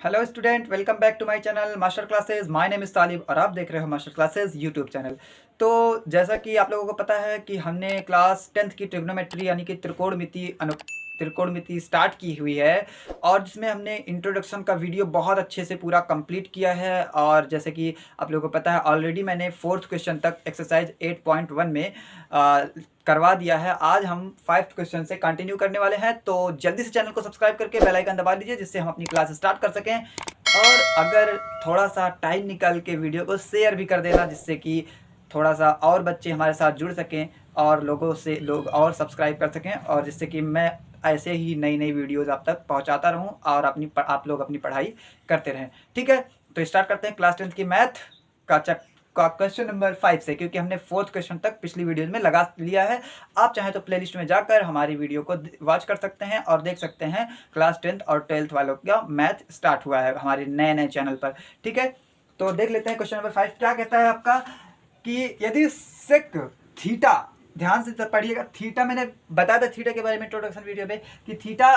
Hello student, welcome back to my channel Master Classes. My name is Talib और आप देख रहे हो मास्टर क्लासेस यूट्यूब चैनल। तो जैसा कि आप लोगों को पता है कि हमने क्लास 10th की ट्रिग्नोमेट्री यानी कि त्रिकोणमिति स्टार्ट की हुई है, और जिसमें हमने इंट्रोडक्शन का वीडियो बहुत अच्छे से पूरा कंप्लीट किया है। और जैसे कि आप लोगों को पता है, ऑलरेडी मैंने 4th क्वेश्चन तक एक्सरसाइज 8.1 में करवा दिया है। आज हम 5th क्वेश्चन से कंटिन्यू करने वाले हैं, तो जल्दी से चैनल को सब्सक्राइब करके बेल आइकन दबा लीजिए, जिससे हम अपनी क्लास स्टार्ट कर सकें। और अगर थोड़ा सा टाइम निकाल के वीडियो को शेयर भी कर देना, जिससे कि थोड़ा सा और बच्चे हमारे साथ जुड़ सकें और लोग और सब्सक्राइब कर सकें, और जिससे कि मैं ऐसे ही नई नई वीडियोज़ आप तक पहुंचाता रहूं और आप लोग अपनी पढ़ाई करते रहें। ठीक है, तो स्टार्ट करते हैं क्लास 10th की मैथ का क्वेश्चन नंबर 5 से, क्योंकि हमने 4th क्वेश्चन तक पिछली वीडियोज में लगा लिया है। आप चाहें तो प्लेलिस्ट में जाकर हमारी वीडियो को वॉच कर सकते हैं और देख सकते हैं क्लास 10th और 12th वालों का मैथ स्टार्ट हुआ है हमारे नए नए चैनल पर। ठीक है, तो देख लेते हैं क्वेश्चन नंबर 5 क्या कहता है आपका, कि यदि सेक थीटा, ध्यान से पढ़िएगा, थीटा मैंने बताया था थीटा के बारे में इंट्रोडक्शन वीडियो में, कि थीटा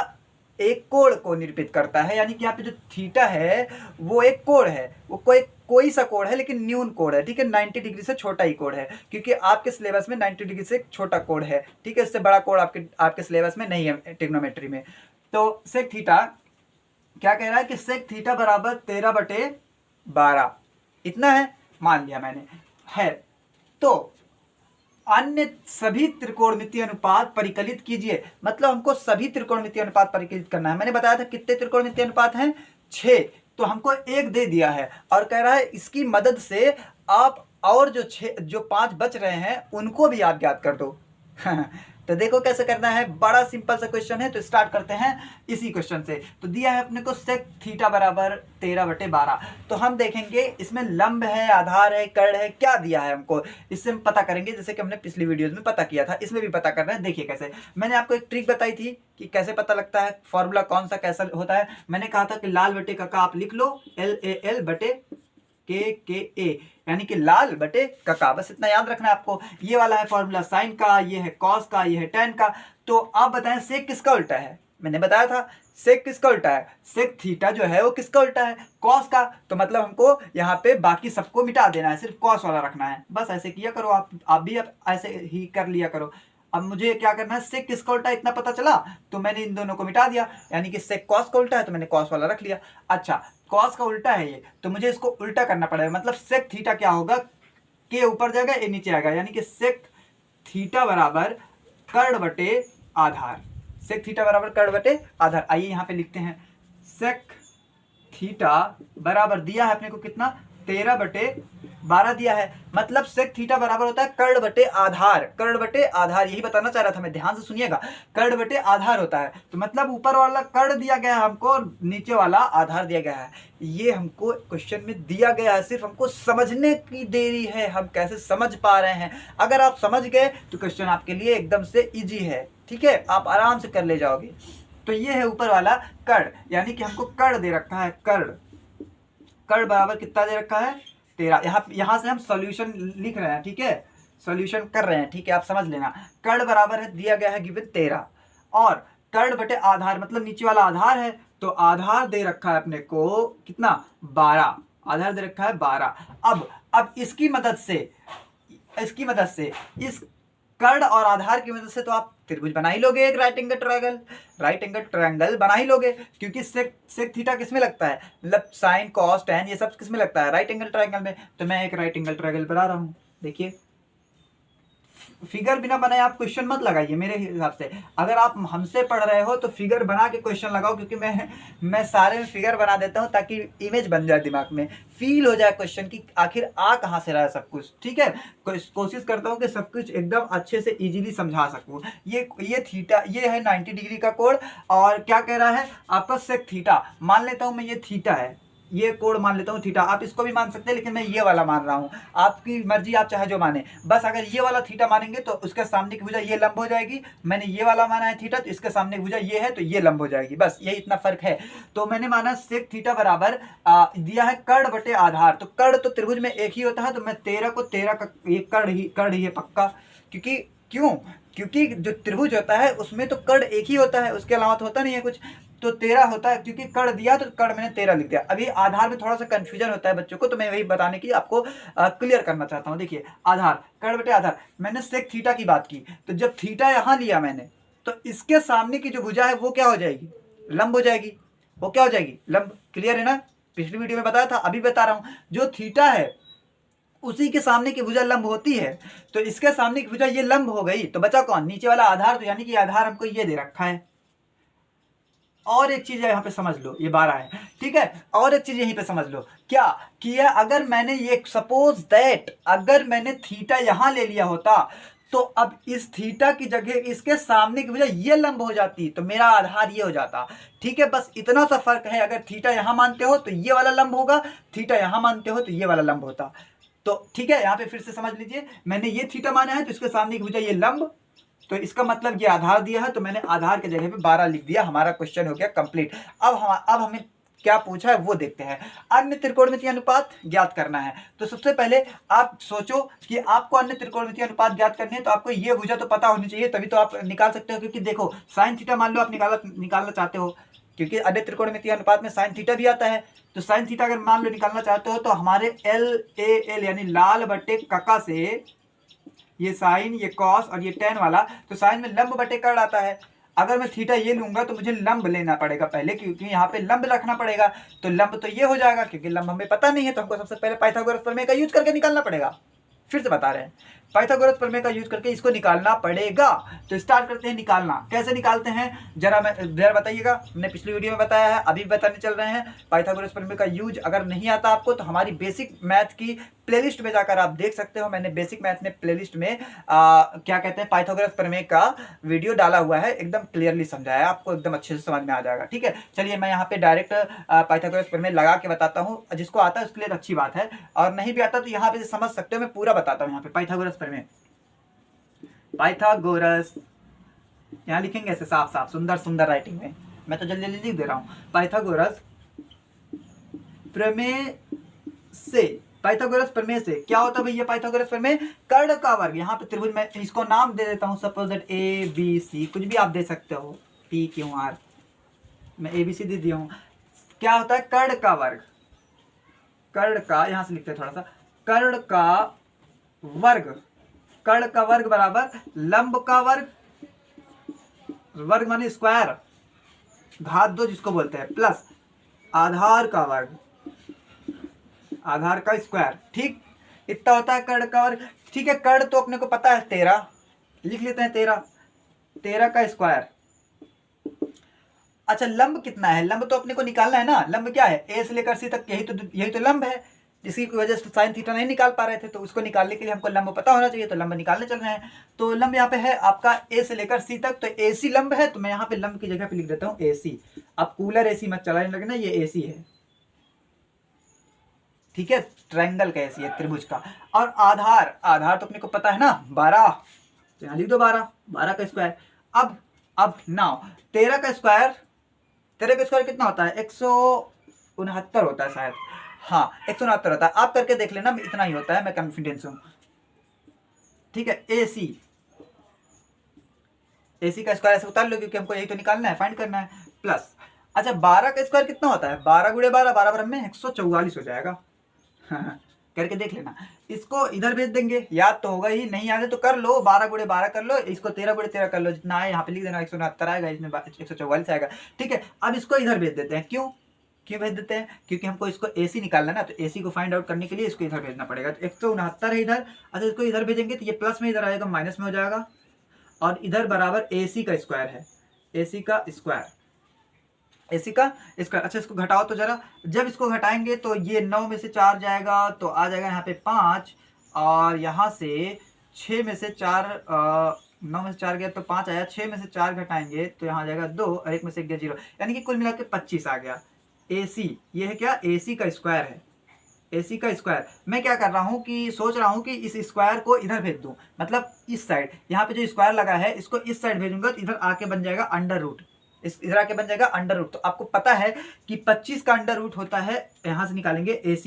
एक कोण को निरूपित करता है। यानी कि यहाँ पे जो थीटा है वो एक कोण है, वो कोई सा कोण है, लेकिन न्यून कोण है। ठीक है, 90 डिग्री से छोटा ही कोण है, क्योंकि आपके सिलेबस में 90 डिग्री से छोटा कोण है। ठीक है, इससे बड़ा कोण आपके सिलेबस में नहीं है ट्रिग्नोमेट्री में। तो सेक थीटा क्या कह रहा है कि सेक थीटा बराबर 13/12 इतना है, मान लिया मैंने है। तो अन्य सभी त्रिकोणमितीय अनुपात परिकलित कीजिए, मतलब हमको सभी त्रिकोणमितीय अनुपात परिकलित करना है। मैंने बताया था कितने त्रिकोणमितीय अनुपात हैं, 6। तो हमको एक दे दिया है और कह रहा है इसकी मदद से आप और जो 5 बच रहे हैं उनको भी आप ज्ञात कर दो। तो देखो कैसे करना है, बड़ा सिंपल सा क्वेश्चन है। तो स्टार्ट करते हैं इसी क्वेश्चन से। तो दिया है अपने को सेक थीटा बराबर 13/12। तो हम देखेंगे इसमें लंब है, आधार है, कर्ण है, क्या दिया है हमको, इससे हम पता करेंगे, जैसे कि हमने पिछली वीडियोज में पता किया था। इसमें भी पता करना है। देखिए कैसे, मैंने आपको एक ट्रिक बताई थी कि कैसे पता लगता है, फॉर्मूला कौन सा कैसा होता है। मैंने कहा था कि लाल बटे का आप लिख लो LAL बटे KA, यानी कि लाल बटे कका, बस इतना याद रखना है आपको। ये वाला है फॉर्मूला साइन का, ये है कॉस का, ये है टेन का। तो आप बताएं सेक किसका उल्टा है। मैंने बताया था सेक किसका उल्टा है, सेक थीटा जो है वो किसका उल्टा है, कॉस का। तो मतलब हमको यहाँ पे बाकी सबको मिटा देना है, सिर्फ कॉस वाला रखना है। बस ऐसे किया करो, आप भी ऐसे ही कर लिया करो। अब मुझे क्या करना है, सेक किसका उल्टा है इतना पता चला, तो मैंने इन दोनों को मिटा दिया, यानी कि सेक कॉस का उल्टा है तो मैंने कॉस वाला रख लिया। अच्छा, कॉस का उल्टा है ये, तो मुझे इसको उल्टा करना पड़ेगा। मतलब सेक थीटा क्या होगा, के ऊपर जाएगा, ए नीचे आएगा, यानी कि सेक थीटा बराबर कर्ण बटे आधार। सेक थीटा बराबर कर्ण बटे आधार। आइए यहाँ पे लिखते हैं, सेक थीटा बराबर दिया है अपने को कितना, 13/12 दिया है। मतलब सेक थीटा बराबर होता है कर्ण बटे आधार। कर्ण बटे आधार यही बताना चाह रहा था मैं, ध्यान से सुनिएगा, कर्ण बटे आधार होता है। तो मतलब ऊपर वाला कर्ण दिया गया है हमको और नीचे वाला आधार दिया गया है। ये हमको क्वेश्चन में दिया गया है, सिर्फ हमको समझने की देरी है, हम कैसे समझ पा रहे हैं। अगर आप समझ गए तो क्वेश्चन आपके लिए एकदम से ईजी है। ठीक है, आप आराम से कर ले जाओगे। तो ये है ऊपर वाला कर्ण, यानी कि हमको कर्ण दे रखा है, कर्ण बराबर कितना दे रखा है, 13। यहाँ से हम सॉल्यूशन लिख रहे हैं। ठीक है, सॉल्यूशन कर रहे हैं। ठीक है, आप समझ लेना, कर्ण बराबर है दिया गया है गिवन 13, और कर्ण बटे आधार मतलब नीचे वाला आधार है, तो आधार दे रखा है अपने को कितना, 12। आधार दे रखा है 12। अब इसकी मदद से इस कर्ण और आधार की मदद से तो आप त्रिभुज बना ही लोगे, एक राइट एंगल ट्रायंगल बना ही लोगे, क्योंकि सेक थीटा किसमें लगता है, मतलब साइन कॉस टेन ये सब किसमें लगता है, राइट एंगल ट्रायंगल में। तो मैं एक राइट एंगल ट्रायंगल बना रहा हूं। देखिए, फिगर बिना बनाए आप क्वेश्चन मत लगाइए मेरे हिसाब से। अगर आप हमसे पढ़ रहे हो तो फिगर बना के क्वेश्चन लगाओ, क्योंकि मैं सारे में फिगर बना देता हूं ताकि इमेज बन जाए, दिमाग में फील हो जाए क्वेश्चन की आखिर आ कहाँ से रहा है सब कुछ। ठीक है, कोशिश करता हूँ कि सब कुछ एकदम अच्छे से इजीली समझा सकूँ। ये थीटा, ये है 90 डिग्री का कोण, और क्या कह रहा है आपका सेक थीटा, मान लेता हूँ मैं ये थीटा है, ये कोण मान लेता हूँ थीटा। आप इसको भी मान सकते हैं, लेकिन मैं ये वाला मान रहा हूँ, आपकी मर्जी, आप चाहे जो माने। बस अगर ये वाला थीटा मानेंगे तो उसके सामने की भुजा ये लंब हो जाएगी। मैंने ये वाला माना है थीटा, तो इसके सामने की भुजा ये है तो ये लंब हो जाएगी। बस यही इतना फर्क है। तो मैंने माना सेक थीटा बराबर दिया है कर्ण बटे आधार। तो कर्ण तो त्रिभुज में एक ही होता है, तो मैं 13 को 13 का एक कर्ण ही है पक्का, क्योंकि जो त्रिभुज होता है उसमें तो कर्ण एक ही होता है, उसके अलावा तो होता नहीं है कुछ। तो 13 होता है, क्योंकि कड़ दिया तो कड़ मैंने 13 लिख दिया। अभी आधार में थोड़ा सा कंफ्यूजन होता है बच्चों को, तो मैं वही बताने की आपको क्लियर करना चाहता हूँ। देखिए आधार, कड़ बटे आधार, मैंने सेक थीटा की बात की, तो जब थीटा यहाँ लिया मैंने, तो इसके सामने की जो भुजा है वो क्या हो जाएगी, लंब हो जाएगी। वो क्या हो जाएगी, लंब। क्लियर है ना, पिछली वीडियो में बताया था, अभी बता रहा हूँ। जो थीटा है उसी के सामने की भुजा लंब होती है, तो इसके सामने की भुजा ये लंब हो गई, तो बचा कौन, नीचे वाला आधार। तो यानी कि आधार हमको ये दे रखा है। और एक चीज यहाँ पे समझ लो, ये 12 है, ठीक है। और एक चीज यहीं पे समझ लो, क्या किया, अगर मैंने ये सपोज दैट अगर मैंने थीटा यहां ले लिया होता, तो अब इस थीटा की जगह इसके सामने की भुजा ये लंब हो जाती, तो मेरा आधार ये हो जाता। ठीक है, बस इतना सा फर्क है, अगर थीटा यहां मानते हो तो ये वाला लंब होगा, थीटा यहां मानते हो तो ये वाला लंब होता। तो ठीक है, यहाँ पे फिर से समझ लीजिए, मैंने ये थीटा माना है तो इसके सामने की भुजा ये लंब, तो इसका मतलब ये आधार दिया है, तो मैंने आधार की जगह पे 12 लिख दिया। हमारा क्वेश्चन हो गया कंप्लीट। अब हमें क्या पूछा है वो देखते हैं। अन्य त्रिकोणमितीय अनुपात ज्ञात करना है। तो सबसे पहले आप सोचो कि आपको अन्य त्रिकोणमितीय अनुपात ज्ञात करने हैं, तो आपको ये भुजा तो पता होनी चाहिए, तभी तो आप निकाल सकते हो। क्योंकि देखो साइन थीटा मान लो आप निकालना चाहते हो, क्योंकि अन्य त्रिकोणमितीय अनुपात में साइन थीटा भी आता है। तो साइन थीटा अगर मान लो निकालना चाहते हो, तो हमारे LAL यानी लाल बटे कका से ये साइन, ये कॉस और ये टेन वाला, तो साइन में लंब बटे कर्ण आता है। अगर मैं थीटा ये लूंगा तो मुझे लंब लेना पड़ेगा पहले, क्योंकि यहाँ पे लंब रखना पड़ेगा। तो लंब तो ये हो जाएगा, क्योंकि लंब हमें पता नहीं है, तो हमको सबसे पहले पाइथागोरस प्रमेय का यूज करके निकालना पड़ेगा। फिर से बता रहे हैं, पाइथागोरस प्रमेय का यूज करके इसको निकालना पड़ेगा। तो स्टार्ट करते हैं निकालना। कैसे निकालते हैं जरा बताइएगा। हमने पिछली वीडियो में बताया है, अभी बताने चल रहे हैं। पाइथागोरस प्रमेय का यूज अगर नहीं आता आपको, तो हमारी बेसिक मैथ की प्लेलिस्ट में जाकर आप देख सकते हो। मैंने बेसिक मैथ में प्लेलिस्ट में क्या कहते हैं, पाइथागोरस प्रमेय का वीडियो डाला हुआ है, एकदम क्लियरली समझाया, आपको एकदम अच्छे से समझ में आ जाएगा। ठीक है, चलिए मैं यहाँ पे डायरेक्ट पाइथागोरस प्रमेय लगा के बताता हूँ। जिसको आता है उसके लिए अच्छी बात है, और नहीं भी आता तो यहाँ पे समझ सकते हो, मैं पूरा बताता हूँ। यहाँ पे पाइथागोरस प्रमेय, पाइथागोरस यहाँ लिखेंगे ऐसे साफ साफ सुंदर सुंदर राइटिंग में, मैं तो जल्दी जल्दी लिख दे रहा हूँ। पाइथागोरस प्रमेय से, पाइथागोरस प्रमेय से क्या होता है भैया, पाइथागोरस प्रमेय कर्ण का वर्ग। यहाँ पे त्रिभुज में इसको नाम दे देता हूँ, सपोज दैट ABC, कुछ भी आप दे सकते हो, PQR, मैं ABC दे दिया हूँ। क्या होता है, कर्ण का वर्ग, कर्ण का, यहाँ से लिखते हैं थोड़ा सा, कर्ण का वर्ग, कर्ण का वर्ग बराबर लंब का वर्ग, वर्ग माने स्क्वायर, घात 2 जिसको बोलते हैं, प्लस आधार का वर्ग, आधार का स्क्वायर। ठीक, इतना होता है कर्ण का वर्ग। ठीक है, कर्ण तो अपने को पता है 13, लिख लेते हैं 13 का स्क्वायर। अच्छा लंब कितना है, लंब तो अपने को निकालना है ना। लंब क्या है, A से लेकर C तक, यही तो लंब है, जिसकी वजह से साइन थीटा नहीं निकाल पा रहे थे। तो उसको निकालने के लिए हमको लंब पता होना चाहिए, तो लंब निकालने चल रहे हैं। तो लंब यहाँ पे है आपका A से लेकर C तक, तो AC लंब है, तो मैं यहाँ पे लंब की जगह पे लिख देता हूँ AC। अब कूलर AC मत चलाने लगना, ये AC है, ठीक है, ट्रायंगल का AC है, त्रिभुज का। और आधार, आधार तो अपने को पता है ना 12, तो यहाँ लिख दो 12 का स्क्वायर। अब नाउ 13 का स्क्वायर, 13 का स्क्वायर कितना होता है, 169 होता है शायद, हाँ 169 होता है। आप करके देख लेना, इतना ही होता है, मैं कॉन्फिडेंस हूँ। ठीक है, AC का स्क्वायर ऐसे उतार लो, क्योंकि हमको यही तो निकालना है, फाइंड करना है। प्लस अच्छा 12 का स्क्वायर कितना होता है, 12 गुणे 12, 12 बराबर में 144 हो जाएगा। करके देख लेना। इसको इधर भेज देंगे, याद तो होगा ही, नहीं याद है तो कर लो, 12 गुणे 12 कर लो, इसको 13 गुणे 13 कर लो, जितना है यहाँ पे लिख देना, 169 आएगा, इसमें 144 आएगा। ठीक है, अब इसको इधर भेज देते हैं। क्यों भेज देते हैं, क्योंकि हमको इसको AC निकालना ना, तो AC को फाइंड आउट करने के लिए इसको इधर भेजना पड़ेगा। तो 169 है इधर, अच्छा इसको इधर भेजेंगे तो ये प्लस में इधर आएगा, माइनस में हो जाएगा, और इधर बराबर AC का स्क्वायर है, AC का स्क्वायर। अच्छा इसको घटाओ तो जरा, जब इसको घटाएंगे तो ये 9 में से 4 जाएगा, तो आ जाएगा यहाँ पे 5, और यहाँ से 6 में से 4, 9 में से 4 गया तो 5 आया, 6 में से 4 घटाएंगे तो यहाँ आ जाएगा 2, और 1 में से 1 गया 0, यानी कि कुल मिला के 25 आ गया। AC ये है क्या, AC का स्क्वायर है, AC का स्क्वायर। मैं क्या कर रहा हूँ कि सोच रहा हूँ कि इस स्क्वायर को इधर भेज दूँ, मतलब इस साइड, यहाँ पे जो स्क्वायर लगा है इसको इस साइड भेजूंगा, तो इधर आके बन जाएगा अंडर रूट, इधर आके बन जाएगा अंडर रूट। तो आपको पता है कि 25 का अंडर रूट होता है, यहां से निकालेंगे AC,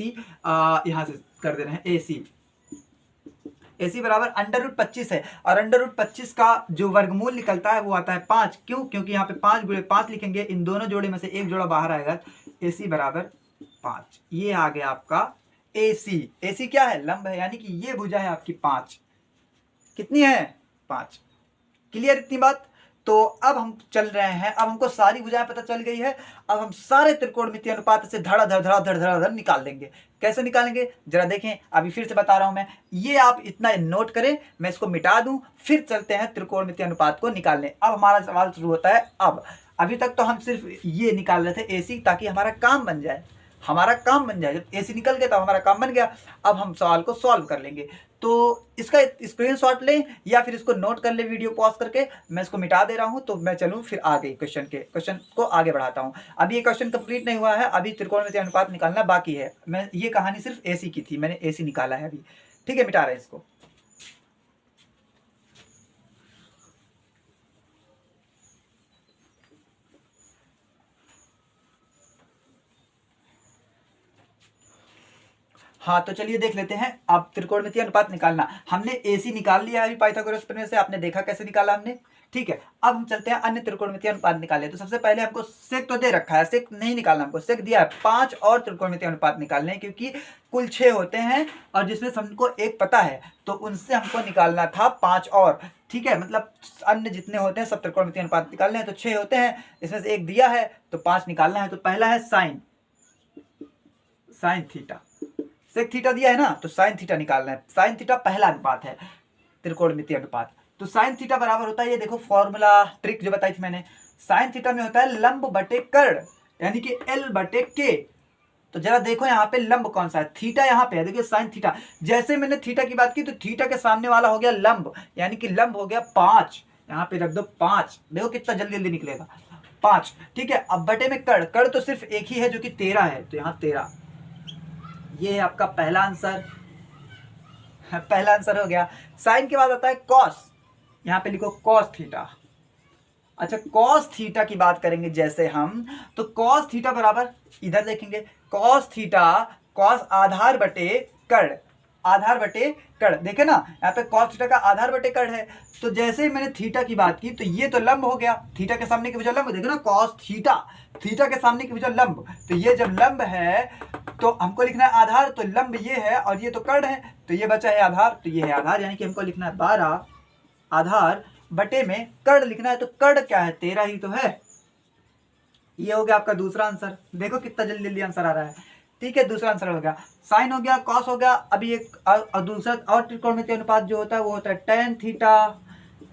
यहां से कर दे रहे हैं AC, AC बराबर √25 है, और √25 का जो वर्गमूल निकलता है वो आता है 5। क्यों? क्योंकि यहाँ पे 5 गुणे 5 लिखेंगे, इन दोनों जोड़े में से एक जोड़ा बाहर आएगा, AC बराबर 5। ये आ गया आपका AC। AC क्या है? लंब है, यानी कि ये भुजा है आपकी 5। कितनी है? 5। क्लियर इतनी बात? तो अब हम चल रहे हैं, अब हमको सारी भुजाएं पता चल गई है। अब हम सारे त्रिकोणमितीय अनुपात से धड़ाधड़ धड़ाधड़ धड़ाधड़ निकाल लेंगे। कैसे निकालेंगे जरा देखें, अभी फिर से बता रहा हूं मैं, ये आप इतना नोट करें, मैं इसको मिटा दूं, फिर चलते हैं त्रिकोणमितीय अनुपात को निकालने। अब हमारा सवाल शुरू होता है। अब अभी तक तो हम सिर्फ ये निकाल रहे थे AC, ताकि हमारा काम बन जाए, हमारा काम बन जाए। जब AC निकल गया तो हमारा काम बन गया। अब हम सवाल को सॉल्व कर लेंगे। तो इसका स्क्रीनशॉट लें या फिर इसको नोट कर ले वीडियो पॉज करके। मैं इसको मिटा दे रहा हूं, तो मैं चलूं फिर आगे क्वेश्चन को आगे बढ़ाता हूं। अभी ये क्वेश्चन कंप्लीट नहीं हुआ है, अभी त्रिकोणमितीय अनुपात निकालना बाकी है। मैं ये कहानी सिर्फ AC की थी, मैंने AC निकाला है अभी। ठीक है, मिटा रहे हैं इसको। हाँ, तो चलिए देख लेते हैं। अब त्रिकोणमितीय अनुपात निकालना, हमने AC निकाल लिया है अभी पाइथागोरस प्रमेय से, आपने देखा कैसे निकाला हमने। ठीक है, अब हम चलते हैं अन्य त्रिकोणमितीय अनुपात निकाले। तो सबसे पहले हमको सेक तो दे रखा है, सेक नहीं निकालना, हमको सेक दिया है 5 और त्रिकोणमितीय अनुपात निकालने, क्योंकि कुल 6 होते हैं और जिसमें हमको एक पता है, तो उनसे हमको निकालना था 5 और। ठीक है, मतलब अन्य जितने होते हैं सब त्रिकोणमितीय अनुपात निकालने हैं, तो 6 होते हैं, इसमें से एक दिया है तो 5 निकालना है। तो पहला है साइन थीटा, सेक थीटा दिया है ना, तो साइन थीटा निकालना है। साइन थीटा पहला अनुपात है त्रिकोणमितीय अनुपात। तो साइन थीटा बराबर होता है, ये देखो फॉर्मूला ट्रिक जो बताई थी मैंने, साइन थीटा में होता है लंब बटे कर्ण, यानी कि L बटे K। तो जरा देखो यहाँ पे लंब कौन सा है, थीटा यहाँ पे है, देखिए साइन थीटा। जैसे मैंने थीटा की बात की तो थीटा के सामने वाला हो गया लंब, यानी कि लंब हो गया 5। यहाँ पे रख दो 5, देखो कितना जल्दी जल्दी निकलेगा 5। ठीक है, अब बटे में कर्ण, कर्ण तो सिर्फ एक ही है जो कि 13 है, तो यहाँ 13। ये है आपका पहला आंसर, पहला आंसर हो गया। साइन के बाद आता है कॉस, यहाँ पे लिखो कॉस थीटा। अच्छा, कॉस थीटा की बात करेंगे जैसे हम, तो कॉस थीटा बराबर इधर देखेंगे, कॉस थीटा कॉस आधार बटे कर्ण, आधार बटे कर्ण, देखे ना यहाँ पे कॉस थीटा का आधार बटे कर्ण है। तो जैसे ही मैंने थीटा की बात की तो ये तो लंब हो गया, थीटा के सामने की भुजा लंब, देखो ना कॉस थीटा, थीटा के सामने की भुजा लंब, तो ये जब लंब है तो हमको लिखना है आधार, तो लंब ये है और ये तो कर्ण है, तो ये बचा है आधार, तो ये है आधार, यानी कि हमको लिखना है 12 आधार बटे में कर्ण लिखना है। तो कर्ण क्या है? 13 ही तो है। ये हो गया आपका दूसरा आंसर, देखो कितना जल्दी जल्दी आंसर आ रहा है। ठीक है, दूसरा आंसर हो गया, साइन हो गया, कॉस हो गया। अभी एक दूसरा और त्रिकोणमितीय अनुपात जो होता है वो होता है टेन थीटा।